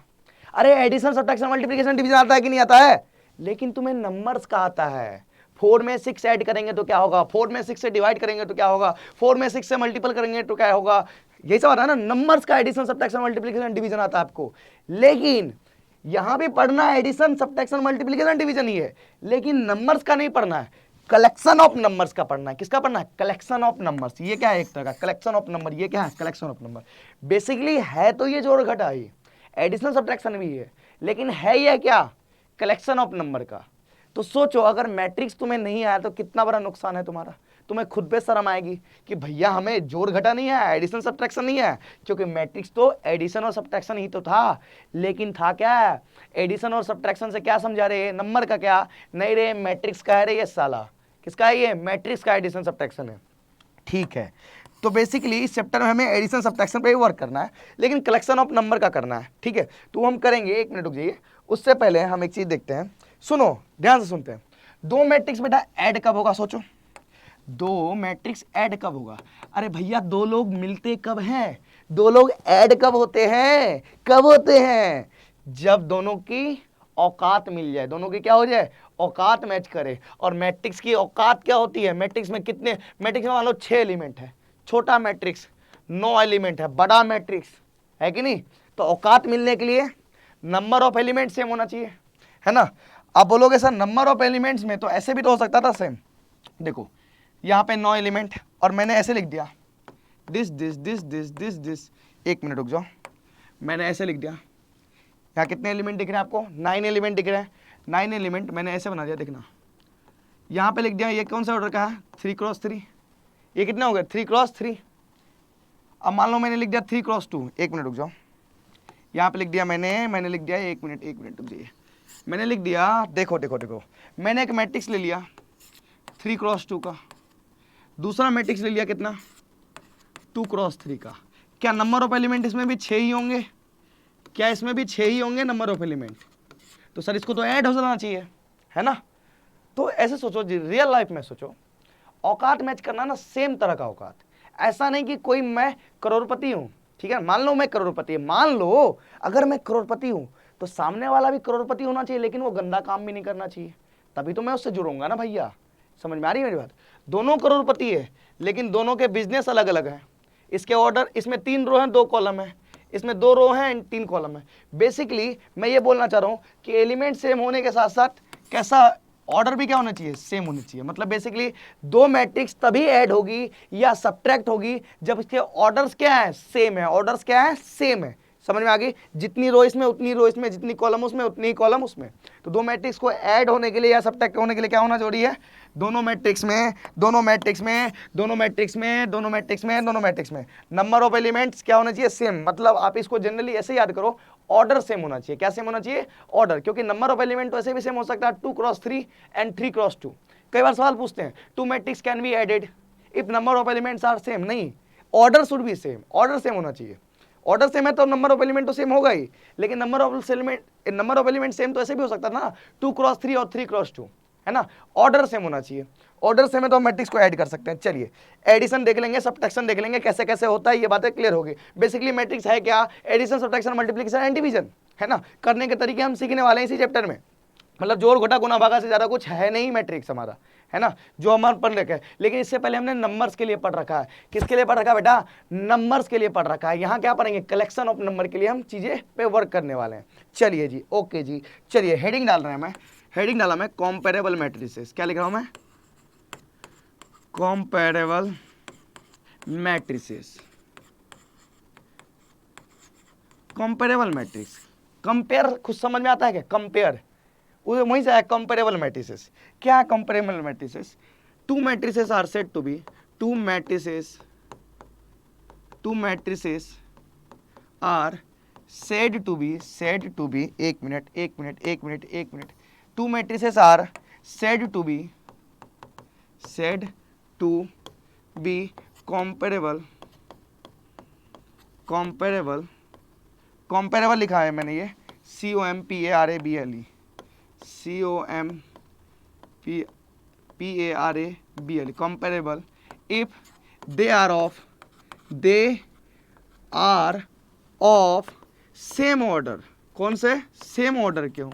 अरे एडिशन, सब्ट्रैक्शन, मल्टीप्लिकेशन, डिवीजन आता है कि नहीं आता है? लेकिन तुम्हें नंबर्स का आता है। 4 में 6 ऐड करेंगे तो क्या होगा, 4 में 6 से डिवाइड करेंगे तो क्या होगा, 4 में 6 से मल्टीपल करेंगे तो क्या होगा, यही सब आता है ना। नंबर्स का एडिशन, सब्ट्रैक्शन, मल्टीप्लिकेशन, डिवीजन आता है आपको। लेकिन यहां भी पढ़ना है एडिशन, सब्ट्रैक्शन, मल्टीप्लिकेशन, डिवीजन ही है, लेकिन नंबर्स का नहीं पढ़ना है, कलेक्शन ऑफ नंबर्स का पढ़ना है। किसका पढ़ना है, कलेक्शन ऑफ नंबर्स। ये क्या है, एक तरह का कलेक्शन ऑफ नंबर। ये क्या है, कलेक्शन ऑफ नंबर। बेसिकली है तो ये जोड़ घटा ही, एडिशन सब्ट्रैक्शन भी है, लेकिन है ये क्या, कलेक्शन ऑफ नंबर का। तो सोचो अगर मैट्रिक्स तुम्हें नहीं आया तो कितना बड़ा नुकसान है तुम्हारा। तुम्हें खुद पे शर्म आएगी कि भैया हमें जोड़ घटा नहीं है, एडिशन सब्ट्रैक्शन नहीं है, क्योंकि मैट्रिक्स तो एडिशन और सब्ट्रैक्शन ही तो था। लेकिन था क्या, एडिशन और सब्ट्रैक्शन से क्या समझा रहे, नंबर का क्या नहीं रे, मैट्रिक्स का है रे ये साला। किसका है ये, मैट्रिक्स का एडिशन सब्ट्रैक्शन है। ठीक है, तो बेसिकली इस चैप्टर में हमें एडिशन सब्ट्रैक्शन पे ही वर्क करना है, लेकिन कलेक्शन ऑफ नंबर का करना है। ठीक है, तो हम करेंगे, एक मिनट रुक जाइए, उससे पहले हम एक चीज देखते हैं। सुनो ध्यान से सुनते हैं। दो मैट्रिक्स बेटा ऐड कब होगा, सोचो दो मैट्रिक्स ऐड कब होगा। अरे भैया दो लोग मिलते कब हैं, दो लोग ऐड कब होते हैं, कब होते हैं, जब दोनों की औकात मिल जाए, दोनों की क्या हो जाए, औकात मैच करे। और मैट्रिक्स की औकात क्या होती है, मैट्रिक्स में कितने, मैट्रिक्स में मान लो 6 एलिमेंट है, छोटा मैट्रिक्स 9 एलिमेंट है, बड़ा मैट्रिक्स है कि नहीं। तो औकात मिलने के लिए नंबर ऑफ एलिमेंट सेम होना चाहिए, है ना। आप बोलोगे सर नंबर ऑफ एलिमेंट्स में तो ऐसे भी तो हो सकता था सेम। देखो यहाँ पे 9 एलिमेंट और मैंने ऐसे लिख दिया this this this this this this, एक मिनट रुक जाओ, मैंने ऐसे लिख दिया। यहाँ कितने एलिमेंट दिख रहे हैं आपको, 9 एलिमेंट दिख रहे हैं। 9 एलिमेंट मैंने ऐसे बना दिया, देखना यहाँ पे लिख दिया, ये कौन सा ऑर्डर का है, 3x3। ये कितने हो गए, 3x3। अब मान लो मैंने लिख दिया 3x2, एक मिनट रुक जाओ, यहाँ पे लिख दिया मैंने लिख दिया, एक मिनट रुक जाइए, मैंने लिख दिया, देखो देखो देखो, मैंने एक मैट्रिक्स ले लिया 3x2 का, दूसरा मैट्रिक्स ले लिया कितना, 2x3 का। क्या नंबर ऑफ एलिमेंट इसमें भी 6 ही होंगे, क्या इसमें भी 6 ही होंगे नंबर ऑफ एलिमेंट, तो सर इसको तो ऐड हो जाना चाहिए, है ना। तो ऐसे सोचो जी, रियल लाइफ में सोचो, औकात मैच करना ना, सेम तरह का औकात। ऐसा नहीं कि कोई मैं करोड़पति हूं, ठीक है, मान लो मैं करोड़पति, मान लो अगर मैं करोड़पति हूं तो सामने वाला भी करोड़पति होना चाहिए, लेकिन वो गंदा काम भी नहीं करना चाहिए, तभी तो मैं उससे जुड़ूंगा ना भैया। समझ में आ रही है मेरी बात। दोनों करोड़पति है लेकिन दोनों के बिजनेस अलग अलग है। इसके ऑर्डर, इसमें 3 रो हैं 2 कॉलम है, इसमें 2 रो हैं एंड 3 कॉलम है। बेसिकली मैं ये बोलना चाह रहा हूं कि एलिमेंट सेम होने के साथ साथ कैसा ऑर्डर भी क्या होना चाहिए, सेम होनी चाहिए। मतलब बेसिकली दो मैट्रिक्स तभी ऐड होगी या सब्ट्रैक्ट होगी जब इसके ऑर्डर्स क्या है, सेम है। ऑर्डर्स क्या है, सेम है। समझ में आ गई, जितनी रो इसमें उतनी रो इसमें, जितनी कॉलम उसमें उतनी ही कॉलम उसमें। तो दो मैट्रिक्स को ऐड होने के लिए या सब्ट्रैक्ट होने के लिए क्या होना जरूरी है, दोनों मैट्रिक्स में नंबर ऑफ एलिमेंट्स क्या होना चाहिए, सेम। मतलब आप इसको जनरली ऐसे याद करो, ऑर्डर सेम होना चाहिए। क्या सेम होना चाहिए, ऑर्डर, क्योंकि नंबर ऑफ एलिमेंट तो ऐसे भी सेम हो सकता है, 2x3 एंड 3x2। कई बार सवाल पूछते हैं, 2 matrix can be added if number of elements are same. नहीं, order should be same, order same होना चाहिए। ऑर्डर सेम है तो नंबर ऑफ एलिमेंट तो सेम होगा ही, लेकिन नंबर ऑफ एलिमेंट सेम तो ऐसे भी हो सकता है ना, 2x3 और 3x2, है ना। ऑर्डर सेम होना चाहिए, ऑर्डर सेम है तो हम मैट्रिक्स को ऐड कर सकते हैं। चलिए एडिशन देख लेंगे, सब्ट्रैक्शन देख लेंगे, कैसे कैसे होता है, ये बातें क्लियर होगी। बेसिकली मैट्रिक्स है क्या, addition, subtraction, multiplication and division, है ना। करने के तरीके हम सीखने वाले हैं इसी चैप्टर में। मतलब जोड़ घटा गुना भागा से ज्यादा कुछ है नहीं मैट्रिक्स हमारा, है ना, जो हमारे पढ़ रखा है। लेकिन इससे पहले हमने नंबर्स के लिए पढ़ रखा है। किसके लिए पढ़ रखा है बेटा, नंबर्स के लिए पढ़ रखा है। यहाँ क्या पढ़ेंगे, कलेक्शन ऑफ नंबर के लिए हम चीजें पे वर्क करने वाले हैं। चलिए जी, ओके जी, चलिए हेडिंग डाल रहे हैं, मैं हेडिंग डाला मैं कॉम्पेरेबल मैट्रिसेस। क्या लिख रहा हूं मैं, कॉम्पेरेबल मैट्रिसेस। कॉम्पेरेबल मैट्रिक्स, कंपेयर खुद समझ में आता है क्या, कंपेयर वहीं से आया कंपेरेबल मैट्रिसेस। क्या है comparable matrices, two matrices are said to be, two matrices are said to be, एक मिनट, two matrices are said to be comparable लिखा है मैंने, ये COMPARABLE, comparable if they are of same order. कौन से, सेम ऑर्डर के हो,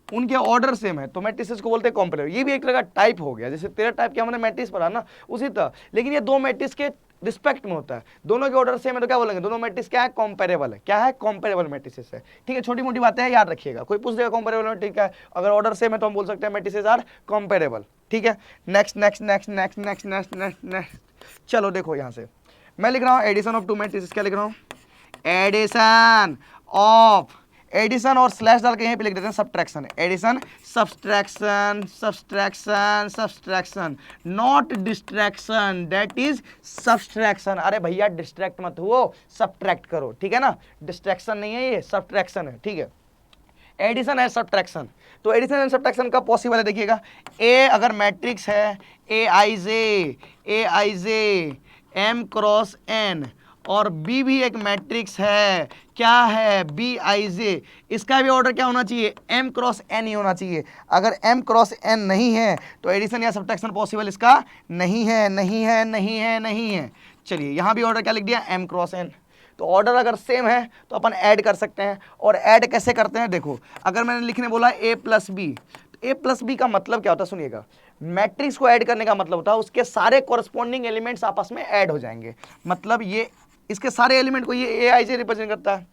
उनके ऑर्डर सेम है तो मैट्रिसेस को बोलते हैं कॉम्पेरेबल। ये भी एक तरह का टाइप हो गया, जैसे तेरा टाइप क्या हमने मैट्रिक्स पढ़ा ना, उसी तरह। लेकिन ये दो मैट्रिक्स के रिस्पेक्ट में होता है, दोनों के ऑर्डर सेम है तो क्या बोलेंगे, दोनों मैट्रिक्स क्या है, कॉम्पेरेबल है। क्या है, कॉम्पेरेबल मैट्रिसेस है। ठीक है, छोटी मोटी बातें हैं, याद रखिएगा। कोई पूछ देगा कॉम्पेरेबल मैट्रिक्स क्या है, अगर ऑर्डर सेम है तो हम बोल सकते हैं मैट्रिसेस आर कॉम्पेरेबल। ठीक है, नेक्स्ट। चलो देखो, यहाँ से मैं लिख रहा हूँ एडिशन ऑफ टू मैट्रिसेस। क्या लिख रहा हूँ, एडिशन ऑफ एडिशन और स्लैश डाल के यहीं पे लिख देते हैं subtraction, addition subtraction subtraction subtraction, not distraction, that is subtraction. अरे भैया डिस्ट्रैक्ट मत हो, सब्ट्रैक्ट करो, ठीक है ना, डिस्ट्रैक्शन नहीं है ये, सब्ट्रैक्शन है, ठीक है। एडिशन है सब्ट्रैक्शन, तो एडिशन एंड सब्ट्रैक्शन का पॉसिबल है, देखिएगा ए अगर मैट्रिक्स है ए I J M cross N, और बी भी एक मैट्रिक्स है, क्या है, बी आई जे, इसका भी ऑर्डर क्या होना चाहिए, एम क्रॉस एन ही होना चाहिए। अगर एम क्रॉस एन नहीं है तो एडिशन या सब्ट्रैक्शन पॉसिबल इसका नहीं है, नहीं है, नहीं है, नहीं है। चलिए यहाँ भी ऑर्डर क्या लिख दिया, एम क्रॉस एन। तो ऑर्डर अगर सेम है तो अपन ऐड कर सकते हैं, और ऐड कैसे करते हैं, देखो अगर मैंने लिखने बोला a प्लस बी, तो a प्लस बी का मतलब क्या होता है, सुनिएगा, मैट्रिक्स को ऐड करने का मतलब होता है उसके सारे कॉरस्पॉन्डिंग एलिमेंट्स आपस में ऐड हो जाएंगे। मतलब ये इसके सारे एलिमेंट को ये a आई जे रिप्रेजेंट करता है,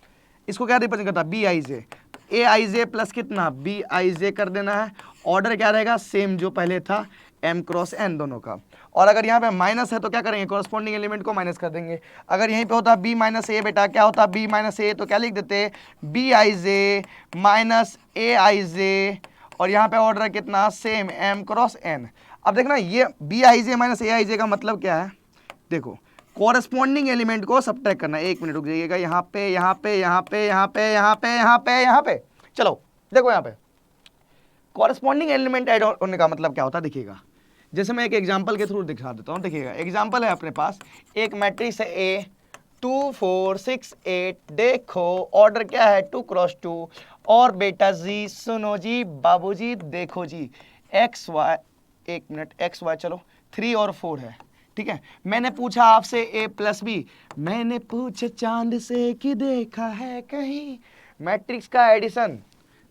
इसको क्या रिप्रेजेंट करता है, B I J, A I J plus कितना, बी आई जे कर देना है। ऑर्डर क्या रहेगा, सेम जो पहले था, एम क्रॉस एन दोनों का। और अगर यहाँ पे माइनस है तो क्या करेंगे, कॉरस्पॉन्डिंग एलिमेंट को माइनस कर देंगे। अगर यहीं पे होता बी माइनस ए, बेटा क्या होता बी माइनस ए, तो क्या लिख देते, B I J minus A I जे, और यहाँ पे ऑर्डर कितना, सेम, एम क्रॉस एन। अब देखना ये B I J minus A I जे का मतलब क्या है, देखो कॉरस्पॉन्डिंग एलिमेंट को सब्ट्रैक्ट करना है। एक मिनट रुक जाइएगा, यहाँ पे यहाँ पे यहाँ पे यहाँ पे यहाँ पे यहाँ पे यहाँ पे, चलो देखो यहाँ पे कॉरस्पॉन्डिंग एलिमेंट ऐड होने का मतलब क्या होता है, देखिएगा जैसे मैं एक एग्जांपल के थ्रू दिखा देता हूँ। देखिएगा एग्जांपल है अपने पास, एक मैट्रिक्स है ए 2 4 6 8, देखो ऑर्डर क्या है 2 क्रॉस 2, और बेटा जी सुनो जी बाबूजी देखो जी एक्स वाई, एक मिनट एक्स वाई चलो 3 और 4 है, ठीक है। मैंने पूछा आपसे a प्लस बी, मैंने पूछा चांद से कि देखा है कहीं, मैट्रिक्स का एडिशन,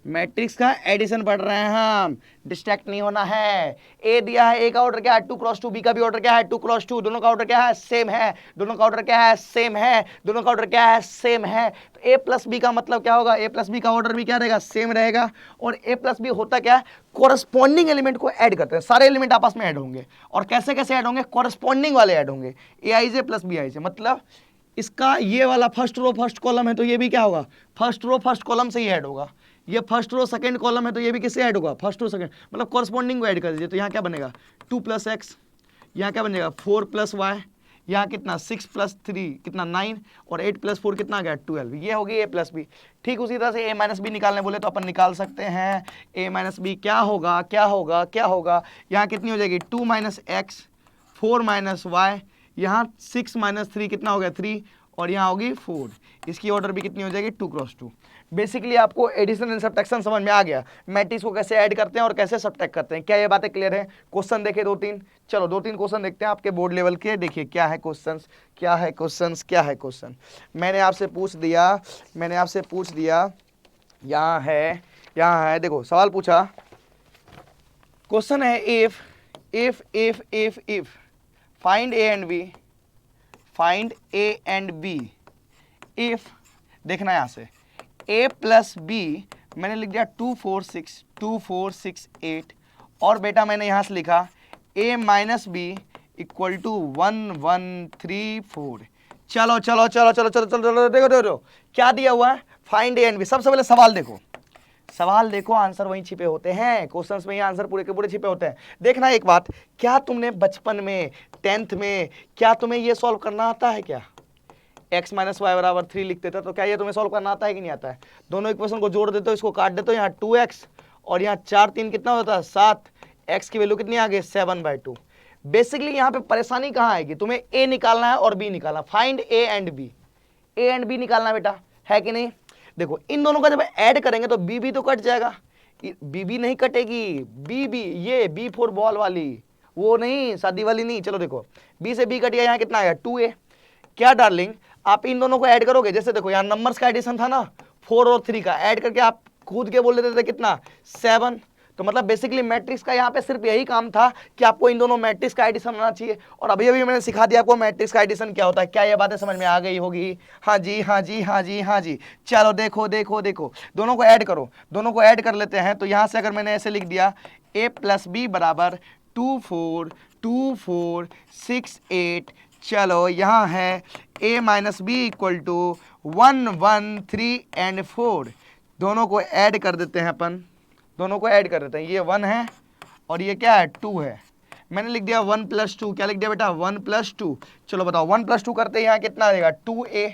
मैट्रिक्स का एडिशन पढ़ रहे हैं हम, डिस्ट्रैक्ट नहीं होना है। ए दिया है, ए का ऑर्डर क्या है 2 क्रॉस 2, बी का भी ऑर्डर क्या है 2 क्रॉस 2, दोनों का ऑर्डर क्या है सेम है, दोनों का ऑर्डर क्या है सेम है, दोनों का ऑर्डर क्या है सेम है। तो ए प्लस बी का मतलब क्या होगा, ए प्लस बी का ऑर्डर भी क्या रहेगा, सेम रहेगा। और ए प्लस बी होता क्या है, कॉरस्पॉन्डिंग एलिमेंट को ऐड करते हैं, सारे एलिमेंट आपस में ऐड होंगे, और कैसे कैसे ऐड होंगे, कॉरस्पॉन्डिंग वाले ऐड होंगे, ए I J plus B I जे, मतलब इसका ये वाला फर्स्ट रो फर्स्ट कॉलम है तो ये भी क्या होगा, फर्स्ट रो फर्स्ट कॉलम से ही ऐड होगा। ये फर्स्ट रो सेकंड कॉलम है तो ये भी किससे ऐड होगा, फर्स्ट रो सेकंड, मतलब कॉरस्पॉन्डिंग को ऐड कर दीजिए। तो यहाँ क्या बनेगा 2 प्लस एक्स, यहाँ क्या बनेगा 4 प्लस वाई, यहाँ कितना 6 प्लस 3 कितना 9, और 8 प्लस 4 कितना आ गया 12, ये होगी ए प्लस बी। ठीक उसी तरह से ए माइनस बी निकालने बोले तो अपन निकाल सकते हैं, ए माइनस बी क्या होगा क्या होगा क्या होगा, यहाँ कितनी हो जाएगी 2 माइनस एक्स 4 माइनस वाई, यहाँ 6 माइनस 3 कितना हो गया 3, और यहाँ होगी 4, इसकी ऑर्डर भी कितनी हो जाएगी 2 क्रॉस 2। बेसिकली आपको एडिशन एंड सब्ट्रैक्शन समझ में आ गया, मैट्रिक्स को कैसे ऐड करते हैं और कैसे सब्ट्रैक्ट करते हैं। क्या ये बातें क्लियर है? क्वेश्चन देखे 2-3, चलो 2-3 क्वेश्चन देखते हैं आपके बोर्ड लेवल के। देखिए क्या है क्वेश्चंस, क्या है क्वेश्चंस, क्या है क्वेश्चन। मैंने आपसे पूछ दिया यहाँ है, देखो सवाल पूछा, क्वेश्चन है if find A and B if, देखना यहाँ से a प्लस बी मैंने लिख दिया 2 4 6 8, और बेटा मैंने यहाँ से लिखा a minus B equal to 1 1 3 4। चलो चलो चलो चलो चलो चलो देखो क्या दिया हुआ है, फाइंड ए एंड बी। सबसे पहले सवाल देखो, आंसर वहीं छिपे होते हैं, क्वेश्चंस में ही आंसर पूरे के पूरे छिपे होते हैं। देखना एक बात, क्या तुमने बचपन में 10th में क्या तुम्हें ये सॉल्व करना आता है क्या, x माइनस वाई बराबर 3 लिखते थे, तो क्या ये तुम्हें सॉल्व करना आता है कि नहीं आता है? दोनों इक्वेशन को जोड़ देते हो, इसको काट देते हो, यहाँ 2x और यहाँ 4 3 कितना होता है 7, x की वैल्यू कितनी आ गई 7/2। बेसिकली यहाँ पे परेशानी कहाँ आएगी, तुम्हें a निकालना है और b निकालना, फाइंड a एंड b निकालना बेटा, है कि नहीं? देखो इन दोनों का जब ऐड करेंगे तो b भी तो कट जाएगा, b नहीं कटेगी, b ये b फॉर बॉल वाली, वो नहीं शादी वाली नहीं। चलो देखो b से b कट गया, यहाँ कितना आया 2a। क्या डार्लिंग आप इन दोनों को ऐड करोगे, जैसे देखो यहाँ नंबर्स का एडिशन था ना 4 और 3 का, ऐड करके आप खुद के बोल देते थे कितना 7। तो मतलब बेसिकली मैट्रिक्स का यहाँ पे सिर्फ यही काम था कि आपको इन दोनों मैट्रिक्स का एडिशन आना चाहिए, और अभी मैंने सिखा दिया आपको मैट्रिक्स का एडिशन क्या होता है। क्या ये बातें समझ में आ गई होगी? हाँ जी हाँ जी हाँ जी हाँ जी। चलो देखो देखो देखो दोनों को ऐड करो, दोनों को ऐड कर लेते हैं। तो यहाँ से अगर मैंने ऐसे लिख दिया a प्लस बी बराबर 2 4 6 8, चलो यहाँ है a minus B equal to 1 1 3 and 4। दोनों को ऐड कर देते हैं अपन, दोनों को ऐड कर देते हैं। ये 1 है और ये क्या है 2 है। मैंने लिख दिया 1 + 2, क्या लिख दिया बेटा 1 + 2। चलो बताओ 1 + 2 करते हैं, यहाँ कितना आ जाएगा 2a।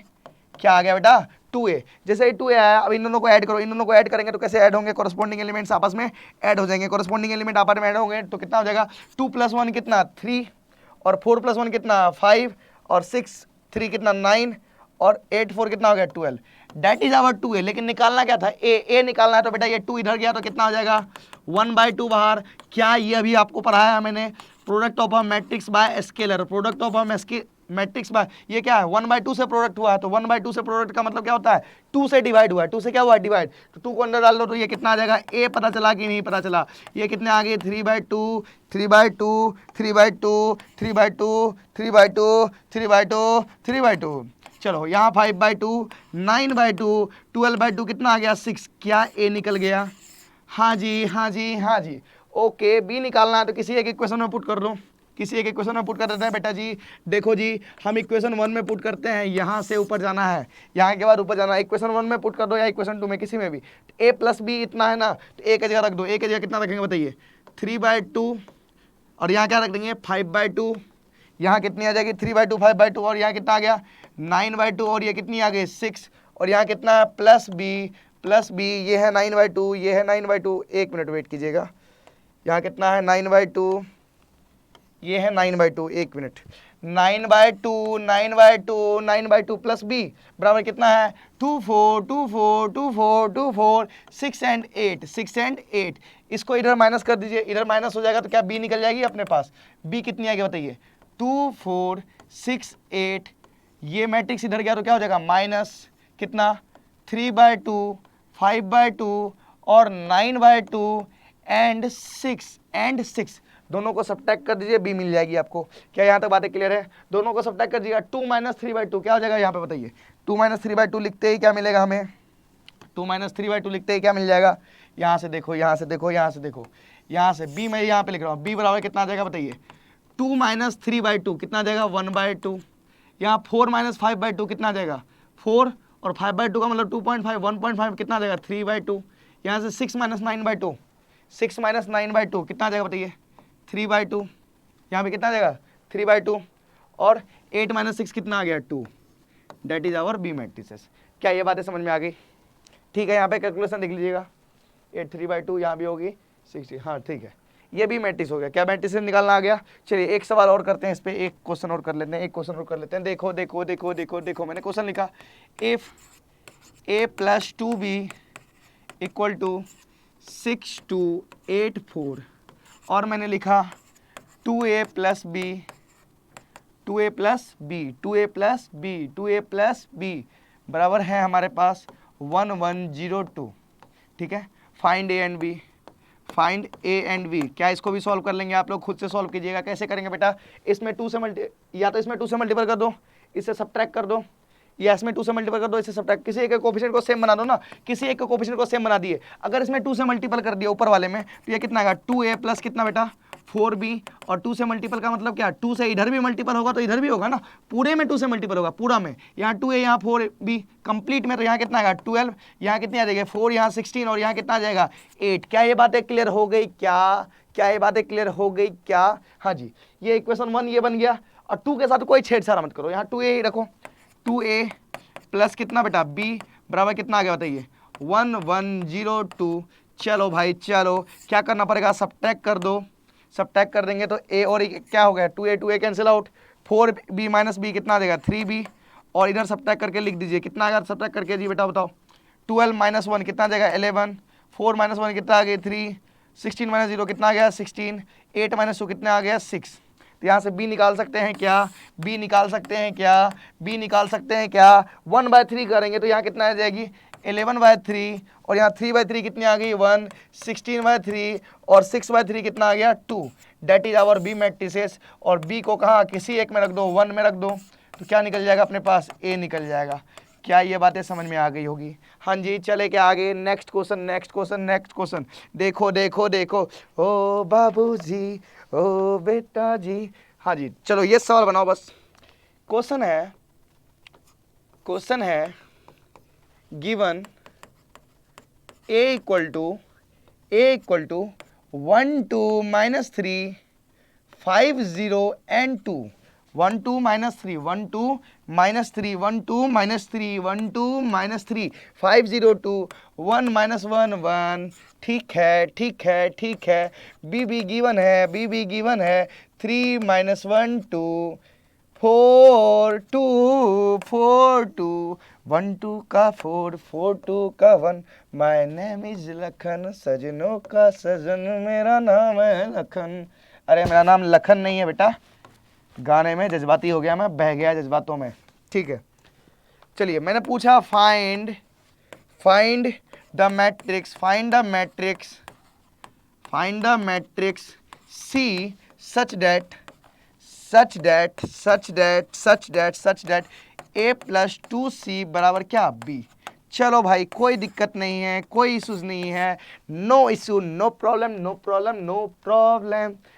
क्या आ गया बेटा 2a। जैसे ही 2a आया, अब इन दोनों को ऐड करो, इन दोनों को ऐड करेंगे तो कैसे ऐड होंगे, कॉरस्पॉन्डिंग एलिमेंट्स आपस में ऐड हो जाएंगे। कॉरस्पॉन्डिंग एलिमेंट आपस में ऐड होंगे तो कितना हो जाएगा 2 + 1 कितना 3, और 4 + 1 कितना 5, और 6 3 कितना 9, और 8 4 कितना हो गया 12। That is our 2a। लेकिन निकालना क्या था a निकालना है, तो बेटा ये 2 इधर गया तो कितना हो जाएगा 1/2 बाहर। क्या ये अभी आपको पढ़ाया मैंने, product of a matrix bye scalar, product of a matrix bye, ये क्या है 1/2 से प्रोडक्ट हुआ है, तो 1/2 से प्रोडक्ट का मतलब क्या होता है 2 से डिवाइड हुआ है, 2 से क्या हुआ है डिवाइड, तो 2 को अंदर डाल दो तो ये कितना आ जाएगा a। पता चला कि नहीं पता चला, ये कितने आ गए 3/2 3/2 3/2 3/2 3/2 3/2 3/2। चलो यहाँ 5/2 9/2 12/2 कितना आ गया 6। क्या a निकल गया, हाँ जी हाँ जी हाँ जी। ओके b निकालना है तो किसी एक इक्वेशन में पुट कर दो, किसी एक इक्वेशन में पुट कर देते हैं बेटा जी। देखो जी हम इक्वेशन 1 में पुट करते हैं, यहाँ से ऊपर जाना है, यहाँ के बाद ऊपर जाना है। इक्वेशन 1 में पुट कर दो या इक्वेशन 2 में, किसी में भी। a + b इतना है ना, तो a की जगह रख दो। a की जगह कितना रखेंगे बताइए 3/2, और यहाँ क्या रख देंगे 5/2। यहाँ कितनी आ जाएगी 3/2 5/2, और यहाँ कितना आ गया 9/2, और ये कितनी आ गई 6, और यहाँ कितना है +b, ये है 9/2, ये है 9/2। एक मिनट वेट कीजिएगा, यहाँ कितना है 9/2, ये है 9/2, एक मिनट 9/2 9/2 9/2 + b बराबर कितना है 2 4 2 4 2 4 2 4 6 and 8 6 and 8। इसको इधर माइनस कर दीजिए, इधर माइनस हो जाएगा तो क्या b निकल जाएगी अपने पास। b कितनी आएगी बताइए 2 4 6 8, ये मैट्रिक्स इधर गया तो क्या हो जाएगा माइनस कितना 3/2 5/2 और 9/2 एंड 6 दोनों को सब्ट्रैक्ट कर दीजिए, b मिल जाएगी आपको। क्या यहाँ तक बातें क्लियर है, दोनों को सब्ट्रैक्ट कर दीजिएगा 2 - 3/2 क्या हो जाएगा यहाँ पे बताइए 2 - 3/2 लिखते ही क्या मिलेगा हमें 2 - 3/2 लिखते ही क्या मिल जाएगा, यहाँ से देखो यहाँ से देखो यहाँ से देखो, यहाँ से b मैं यहाँ पे लिख रहा हूँ, b बराबर कितना आ जाएगा बताइए 2 - 3/2 कितना आ जाएगा 1/2। यहाँ 4 - 5/2 कितना आ जाएगा 4, और 5/2 का मतलब 2.5 1.5 कितना आ जाएगा 3/2। यहाँ से 6 - 9/2 6 - 9/2 कितना आ जाएगा बताइए 3/2। यहाँ पे कितना आ जाएगा 3/2, और 8 - 6 कितना आ गया 2। That is our B matrices. क्या ये बातें समझ में आ गई, ठीक है। यहाँ पे कैलकुलेशन देख लीजिएगा 8 3/2 यहाँ भी होगी 60, हाँ ठीक है। ये भी मैट्रिक्स हो गया, क्या मैट्रिक्स निकालना आ गया। चलिए एक सवाल और करते हैं इस पे, एक क्वेश्चन और कर लेते हैं, एक क्वेश्चन और कर लेते हैं। देखो देखो देखो देखो देखो मैंने क्वेश्चन लिखा इफ a + 2b = 6 2 8 4, और मैंने लिखा 2a + b 2a + b 2a + b 2a + b बराबर है हमारे पास 1 1 0 2। ठीक है, find a and b, find a and b। क्या इसको भी सॉल्व कर लेंगे, आप लोग खुद से सॉल्व कीजिएगा। कैसे करेंगे बेटा, इसमें 2 से या तो इसमें 2 से मल्टीपल कर दो, इससे सब्ट्रैक्ट कर दो, या इसमें 2 से मल्टीपल कर दो, इससे सब्ट्रैक्ट, किसी एक कोएफिशिएंट को सेम बना दो ना, किसी एक कोएफिशिएंट को सेम बना दिए। अगर इसमें 2 से मल्टीपल कर दिया ऊपर वाले में तो ये कितना आएगा 2a + कितना बेटा 4b, और 2 से मल्टीपल का मतलब क्या 2 से इधर भी मल्टीपल होगा तो इधर भी होगा ना, पूरे में 2 से मल्टीपल होगा पूरा में। यहाँ 2a यहाँ 4b कंप्लीट में, तो यहाँ कितना आएगा 12, यहाँ कितनी आ जाएगी 4, यहाँ 16, और यहाँ कितना आ जाएगा 8। क्या ये बातें क्लियर हो गई, क्या ये बातें क्लियर हो गई क्या। हाँ जी, ये इक्वेशन 1 ये बन गया, और 2 के साथ कोई छेड़छाड़ मत करो, यहाँ 2a ही रखो। 2a + कितना बेटा b बराबर कितना आ गया बताइए 1 1 0 2। चलो भाई चलो, क्या करना पड़ेगा सब्ट्रैक्ट कर दो, सब्ट्रैक्ट कर देंगे तो a और क्या हो गया 2a cancel out, 4b - b कितना आ जाएगा 3b, और इधर सब्ट्रैक्ट करके लिख दीजिए कितना आएगा सब्ट्रैक्ट करके जी बेटा बताओ 12 - 1 कितना आ जाएगा 11, 4 - 1 कितना आ गया 3, 16 - 0 कितना आ गया 16, 8 - 2 कितना आ गया 6। तो यहाँ से b निकाल सकते हैं क्या, b निकाल सकते हैं क्या, b निकाल सकते हैं क्या। 1/3 करेंगे तो यहाँ कितना आ जाएगी 11/3, और यहाँ 3/3 कितनी आ गई 1, 16/3, और 6/3 कितना आ गया 2। That is our B matrices, और b को कहाँ किसी एक में रख दो 1 में रख दो, तो क्या निकल जाएगा अपने पास a निकल जाएगा। क्या ये बातें समझ में आ गई होगी। हाँ जी, चले क्या आगे, next question next question next question. देखो देखो देखो, ओ बाबूजी ओ बेटा जी। हाँ जी, चलो ये सवाल बनाओ बस। क्वेश्चन है given A equal to 1 2 minus 3 5 0 and 2 1 2 minus 3 1 2 minus 3 1 2 minus 3 1 2 minus 3 5 0 2 1 minus 1 1 ठीक है ठीक है ठीक है बी बी गिवन है बी बी गिवन है 3 minus 1 2 4 2 4 2 1 2 का 4 4 2 का 1 माय नेम इज लखन सजनों का सजन मेरा नाम है लखन। अरे मेरा नाम लखन नहीं है बेटा, गाने में जज्बाती हो गया मैं, बह गया जज्बातों में। ठीक है चलिए, मैंने पूछा find the matrix C such that A plus 2C बराबर क्या B। चलो भाई कोई दिक्कत नहीं है, कोई इश्यूज नहीं है, नो इश्यू नो प्रॉब्लम।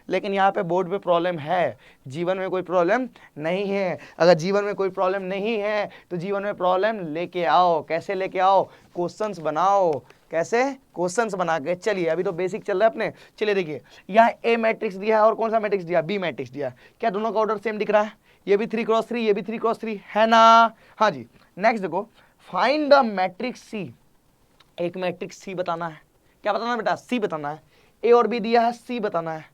लेकिन यहाँ पे बोर्ड पे प्रॉब्लम है, जीवन में कोई प्रॉब्लम नहीं है। अगर जीवन में कोई प्रॉब्लम नहीं है तो जीवन में प्रॉब्लम लेके आओ। कैसे लेके आओ? क्वेश्चंस बनाओ। कैसे? क्वेश्चंस बना के। चलिए अभी तो बेसिक चल रहा है अपने। चलिए देखिए, यहाँ ए मैट्रिक्स दिया है और कौन सा मैट्रिक्स दिया? बी मैट्रिक्स दिया। क्या दोनों का ऑर्डर सेम दिख रहा है? ये भी 3x3, ये भी 3x3 है ना? हाँ जी। नेक्स्ट देखो, फाइंड द मैट्रिक्स सी। एक मैट्रिक्स सी बताना है। क्या बताना है बेटा? सी बताना है। ए और बी दिया है, सी बताना है।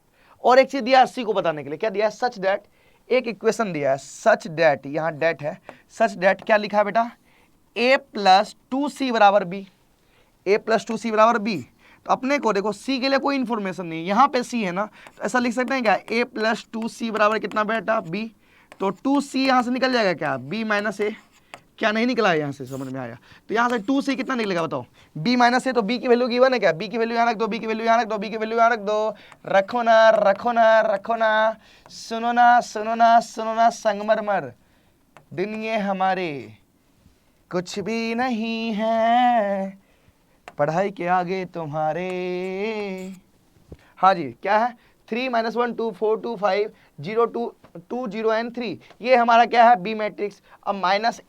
और एक चीज दिया है सी को बताने के लिए। क्या दिया है? Such that. एक इक्वेशन दिया है सच दैट, यहाँ डेट है, सच दैट क्या लिखा है बेटा? a प्लस 2c बराबर b। a प्लस 2c बराबर b। तो अपने को देखो c के लिए कोई इंफॉर्मेशन नहीं, यहाँ पे c है ना, तो ऐसा लिख सकते हैं क्या? a प्लस 2c बराबर कितना बेटा? b। तो 2c यहाँ से निकल जाएगा क्या? b माइनस ए। क्या नहीं निकला है? यहाँ से समझ में आया? तो यहाँ से 2c कितना निकलेगा बताओ? b माइनस ए। तो b की वैल्यू गिवन है क्या? b की वैल्यू यहाँ रख दो, b की वैल्यू यहाँ रख दो, b की वैल्यू यहाँ रख दो। रखो ना, सुनो ना संगमरमर, दिन ये हमारे कुछ भी नहीं है, पढ़ाई के आगे तुम्हारे। हाँ जी, क्या है? 3 - 1 2 4 2 5 0 2 2 0 एंड 3। ये हमारा क्या है? B matrix. अब माइनस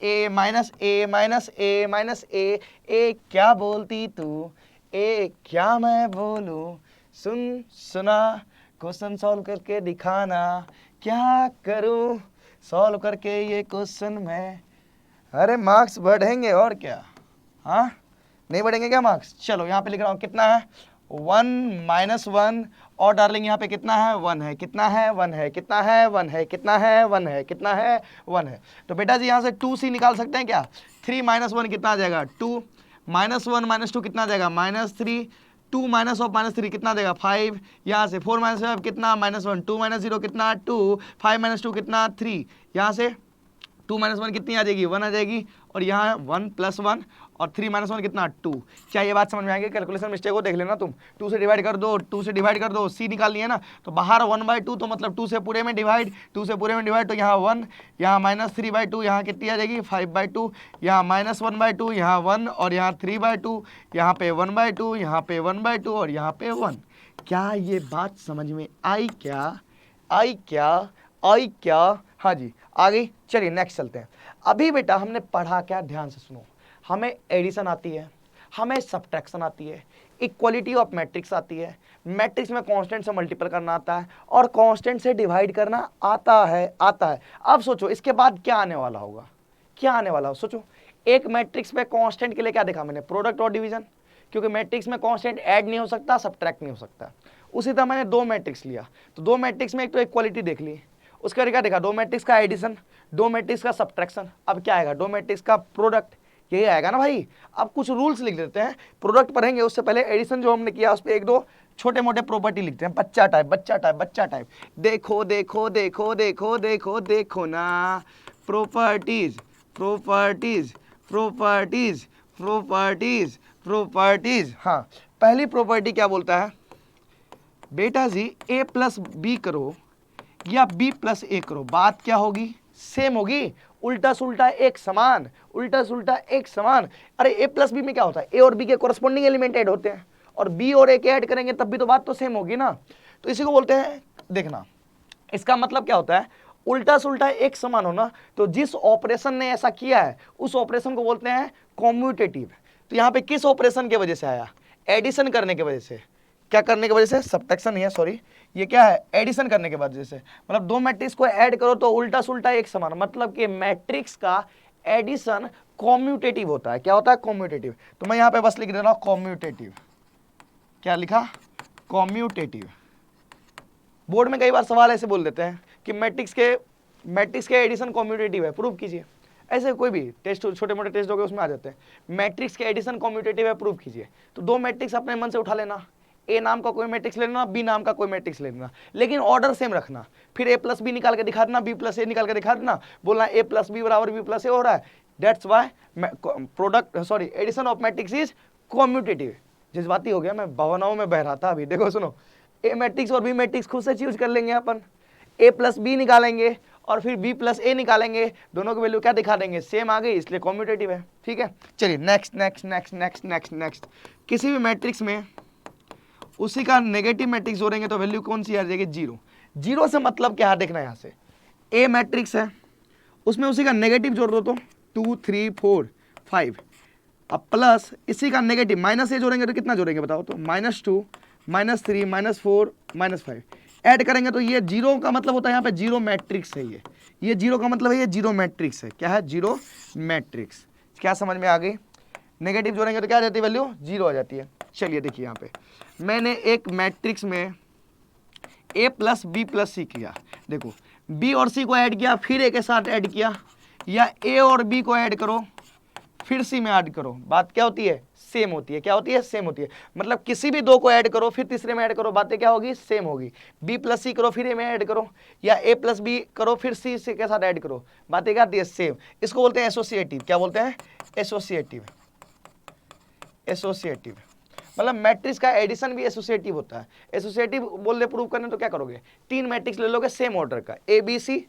ए ए क्या बोलती तू, ए क्या मैं बोलूं, सुना क्वेश्चन सॉल्व करके दिखाना, क्या करूं सॉल्व करके ये क्वेश्चन में। अरे मार्क्स बढ़ेंगे और क्या? हाँ नहीं बढ़ेंगे क्या मार्क्स? चलो यहाँ पे लिख रहा हूँ, कितना है? 1 - 1 और डार्लिंग यहाँ पे कितना है? 1 है। कितना है? 1 है। कितना है? 1 है। कितना है? 1 है। कितना है? 1 है। तो बेटा जी यहाँ से 2c निकाल सकते हैं क्या? 3 - 1 कितना आ जाएगा? 2 -1 - 2 कितना आ जाएगा? -3। 2 - -3 कितना देगा? 5। यहाँ से 4 - 5 कितना? -1। 2 - 0 कितना? 2। 5 - 2 कितना? 3। यहाँ से 2 - 1 कितनी आ जाएगी? 1 आ जाएगी। और यहाँ 1 + 1 और 3 - 1 कितना? 2। क्या ये बात समझ में आएगी? कैलकुलेशन मिस्टेक को देख लेना तुम। 2 से डिवाइड कर दो, 2 से डिवाइड कर दो, सी निकालनी है ना। तो बाहर 1/2 तो मतलब 2 से पूरे में डिवाइड, 2 से पूरे में डिवाइड, तो यहाँ 1, यहाँ -3/2, यहाँ कितनी आ जाएगी? 5/2, यहाँ -1/2, यहाँ 1 और यहाँ 3/2, यहाँ पे 1/2, यहाँ पे 1/2 और यहाँ पे 1। क्या ये बात समझ में आई क्या? आई क्या? हाँ जी, आ गई। चलिए नेक्स्ट चलते हैं। अभी बेटा हमने पढ़ा क्या? ध्यान से सुनो। हमें एडिशन आती है, हमें सब्ट्रैक्शन आती है, इक्वलिटी ऑफ मैट्रिक्स आती है, मैट्रिक्स में कांस्टेंट से मल्टीपल करना आता है और कांस्टेंट से डिवाइड करना आता है। अब सोचो इसके बाद क्या आने वाला होगा? क्या आने वाला हो? सोचो। एक मैट्रिक्स में कांस्टेंट के लिए क्या देखा मैंने? प्रोडक्ट और डिवीजन, क्योंकि मैट्रिक्स में कांस्टेंट ऐड नहीं हो सकता, सब्ट्रैक्ट नहीं हो सकता। उसी तरह मैंने 2 मैट्रिक्स लिया, तो 2 मैट्रिक्स में एक तो इक्वलिटी देख ली, उसका क्या देखा? 2 मैट्रिक्स का एडिशन, 2 मैट्रिक्स का सब्ट्रैक्शन। अब क्या आएगा? 2 मैट्रिक्स का प्रोडक्ट, यही आएगा ना भाई। अब कुछ रूल्स लिख देते हैं, प्रोडक्ट पढ़ेंगे उससे पहले एडिशन जो हमने किया उस पर 1-2 छोटे मोटे प्रॉपर्टी लिखते हैं। बच्चा टाइप। देखो ना, प्रॉपर्टीज। हाँ, पहली प्रॉपर्टी क्या बोलता है बेटा जी? a + b करो या b + a करो, बात क्या होगी? सेम होगी। उल्टा सुल्टा एक समान। अरे a + b में क्या होता है? a और b के कोरस्पोंडिंग एलिमेंट ऐड होते हैं, और b और a के ऐड करेंगे तब भी तो बात तो सेम होगी ना। तो इसी को बोलते हैं, देखना इसका मतलब क्या होता है? उल्टा सुल्टा एक समान होना। तो जिस ऑपरेशन ने ऐसा किया है उस ऑपरेशन को बोलते हैं कॉम्यूटेटिव। तो तो यहाँ पे किस ऑपरेशन की वजह से आया, एडिशन करने की वजह से, क्या करने की वजह से, सब्ट्रैक्शन है सॉरी, ये क्या है, एडिशन करने के बाद जैसे, मतलब दो मैट्रिक्स को ऐड करो तो उल्टा सुल्टा एक समान, मतलब कि मैट्रिक्स का एडिशन कॉम्यूटेटिव होता है। क्या होता है, कॉम्यूटेटिव। तो मैं यहाँ पे बस लिख दे रहा हूँ कॉम्यूटेटिव, क्या लिखा, कॉम्यूटेटिव। बोर्ड में कई बार सवाल ऐसे बोल देते हैं कि मैट्रिक्स के एडिशन कॉम्यूटेटिव है, प्रूव कीजिए। ऐसे कोई भी टेस्ट, छोटे मोटे टेस्ट हो गए उसमें आ जाते हैं, मैट्रिक्स के एडिशन कॉम्यूटेटिव है, प्रूव कीजिए। तो दो मैट्रिक्स अपने मन से उठा लेना, ए नाम का कोई मैट्रिक्स ले लेना, बी नाम का कोई मैट्रिक्स ले लेना, लेकिन ऑर्डर सेम रखना। फिर ए प्लस बी निकाल के दिखा देना, बी प्लस ए निकाल के दिखा देना, बोलना ए प्लस बी बराबर बी प्लस ए हो रहा है। That's why product sorry addition of matrix is commutative. जज्बाती हो गया, मैं भावनाओं में बह रहा था अभी। देखो सुनो, ए मैट्रिक्स और बी मैट्रिक्स खुद से चूज कर लेंगे अपन, ए प्लस बी निकालेंगे और फिर बी प्लस ए निकालेंगे, दोनों की वैल्यू क्या दिखा देंगे, सेम आ गई, इसलिए कॉम्यूटेटिव है। ठीक है, चलिए next next next next next next. किसी भी मैट्रिक्स में उसी का नेगेटिव मैट्रिक्स जोड़ेंगे तो वैल्यू कौन सी आ जाएगी, जीरो। जीरो से मतलब क्या देखना है, यहाँ से ए मैट्रिक्स है, उसमें उसी का नेगेटिव जोड़ दो तो 2 3 4 5, अब प्लस इसी का नेगेटिव माइनस ए जोड़ेंगे तो कितना जोड़ेंगे बताओ, तो -2 -3 -4 -5 ऐड करेंगे तो ये जीरो का मतलब होता है यहाँ पे जीरो मैट्रिक्स है। ये जीरो का मतलब है ये जीरो मैट्रिक्स है। क्या है, जीरो मैट्रिक्स। क्या समझ में आ गई, नेगेटिव जोड़ेंगे तो क्या आ जाती है, वैल्यू जीरो आ जाती है। चलिए देखिए, यहाँ पे मैंने एक मैट्रिक्स में a प्लस बी प्लस सी किया, देखो b और c को ऐड किया, फिर a के साथ ऐड किया, या a और b को ऐड करो फिर c में ऐड करो, बात क्या होती है, सेम होती है। क्या होती है, सेम होती है। मतलब किसी भी दो को ऐड करो फिर तीसरे में ऐड करो, बातें क्या होगी, सेम होगी। b प्लस सी करो फिर a में ऐड करो, या a प्लस बी करो फिर c के साथ ऐड करो, बातें क्या आती है, सेम। इसको बोलते हैं एसोसिएटिव। क्या बोलते हैं, एसोसिएटिव। एसोसिएटिव मतलब मैट्रिक्स का एडिशन भी एसोसिएटिव होता है। एसोसिएटिव बोल दे प्रूव करने तो क्या करोगे, तीन मैट्रिक्स ले लोगे सेम ऑर्डर का, ए बी सी,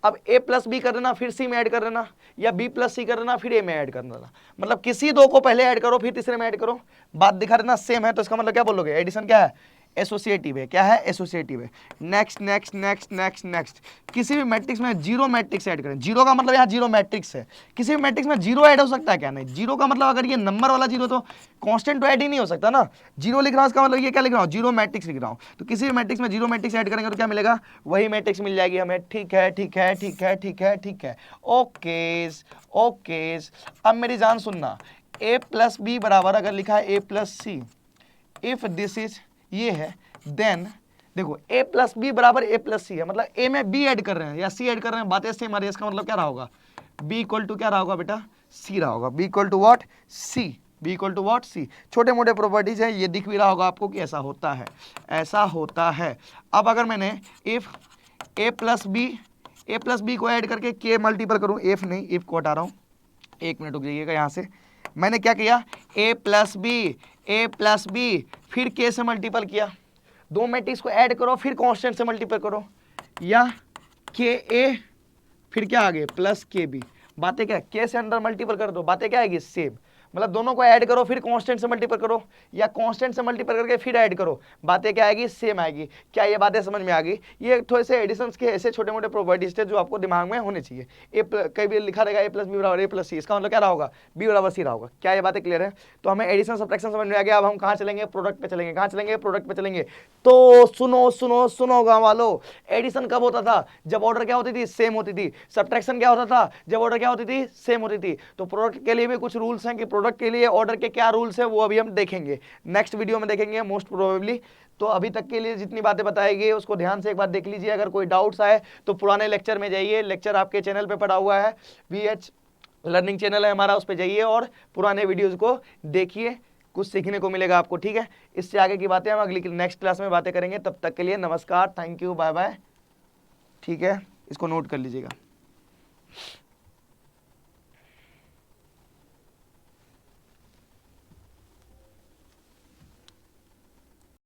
अब a प्लस बी कर देना फिर c में ऐड कर देना, या b प्लस सी कर देना फिर a में ऐड कर देना। मतलब किसी दो को पहले ऐड करो फिर तीसरे में ऐड करो, बात दिखा देना सेम है, तो इसका मतलब क्या बोलोगे, एडिशन क्या है, एसोसिएटिव है। क्या है, एसोसिएटिव है। Next next next next next. किसी भी मैट्रिक्स में जीरो मैट्रिक्स ऐड करें, जीरो का मतलब यहाँ जीरो मैट्रिक्स है। किसी भी मैट्रिक्स में जीरो ऐड हो सकता है क्या, नहीं। जीरो का मतलब अगर ये नंबर वाला जीरो तो कांस्टेंट तो ऐड ही नहीं हो सकता ना, जीरो लिख रहा हूँ इसका मतलब ये क्या लिख रहा हूँ, जीरो मैट्रिक्स लिख रहा हूँ। तो किसी भी मैट्रिक्स में जीरो मैट्रिक्स ऐड करेंगे तो क्या मिलेगा, वही मैट्रिक्स मिल जाएगी हमें। ठीक है ठीक है ठीक है ठीक है ठीक है, ओकेज ओकेज। अब मेरी जान सुनना, a प्लस बी बराबर अगर लिखा है a plus C, if this is ये है, देन देखो a प्लस बी बराबर a प्लस सी है, मतलब a में b ऐड कर रहे हैं या c ऐड कर रहे हैं, बातें सेम आ रही है। इसका मतलब क्या रहा होगा, b इक्वल टू क्या रहा होगा बेटा, c रहा होगा। b equal to what, c। b equal to what, c। छोटे मोटे प्रॉपर्टीज है, ये दिख भी रहा होगा आपको कि ऐसा होता है, ऐसा होता है। अब अगर मैंने इफ a प्लस बी को ऐड करके k मल्टीपल करूँ, इफ नहीं, इफ को हटा रहा हूँ, एक मिनट रुक जाइएगा। यहाँ से मैंने क्या किया, a प्लस बी फिर k से मल्टीपल किया, दो मैट्रिक्स को ऐड करो फिर कांस्टेंट से मल्टीपल करो, या के ए फिर क्या आ गए प्लस के बी, बातें क्या, के से अंडर मल्टीपल कर दो, बातें क्या आएगी, सेम। मतलब दोनों को ऐड करो फिर कांस्टेंट से मल्टीपल करो, या कांस्टेंट से मल्टीपल करके फिर ऐड करो, बातें क्या आएगी, सेम आएगी। क्या ये बातें समझ में आ गई। ये थोड़े से एडिशंस के ऐसे छोटे मोटे प्रॉपर्टीज थे जो आपको दिमाग में होने चाहिए। कहीं भी लिखा रहेगा a प्लस बी बराबर a प्लस सी, इसका मतलब क्या रहा होगा, b बराबर c रहा होगा। क्या ये बातें क्लियर है। तो हमें एडिशन सब्ट्रैक्शन समझ में आ गया। अब हम कहाँ चलेंगे, प्रोडक्ट पे चलेंगे। कहाँ चलेंगे, प्रोडक्ट पे चलेंगे। तो सुनो सुनो सुनो गाँव वालों, एडिशन कब होता था, जब ऑर्डर क्या होती थी, सेम होती थी। सब्ट्रैक्शन क्या होता था, जब ऑर्डर क्या होती थी, सेम होती थी। तो प्रोडक्ट के लिए भी कुछ रूल्स हैं कि प्रोडक्ट के लिए ऑर्डर के क्या रूल्स है वो अभी हम देखेंगे, नेक्स्ट वीडियो में देखेंगे मोस्ट प्रोबेबली। तो अभी तक के लिए जितनी बातें बताई गई उसको ध्यान से एक बार देख लीजिए। अगर कोई डाउट्स आए तो पुराने लेक्चर में जाइए, लेक्चर आपके चैनल पे पड़ा हुआ है, VH लर्निंग चैनल है हमारा, उस पर जाइए और पुराने वीडियोस को देखिए, कुछ सीखने को मिलेगा आपको। ठीक है, इससे आगे की बातें हम अगली नेक्स्ट क्लास में बातें करेंगे। तब तक के लिए नमस्कार, थैंक यू, बाय बाय। ठीक है, इसको नोट कर लीजिएगा।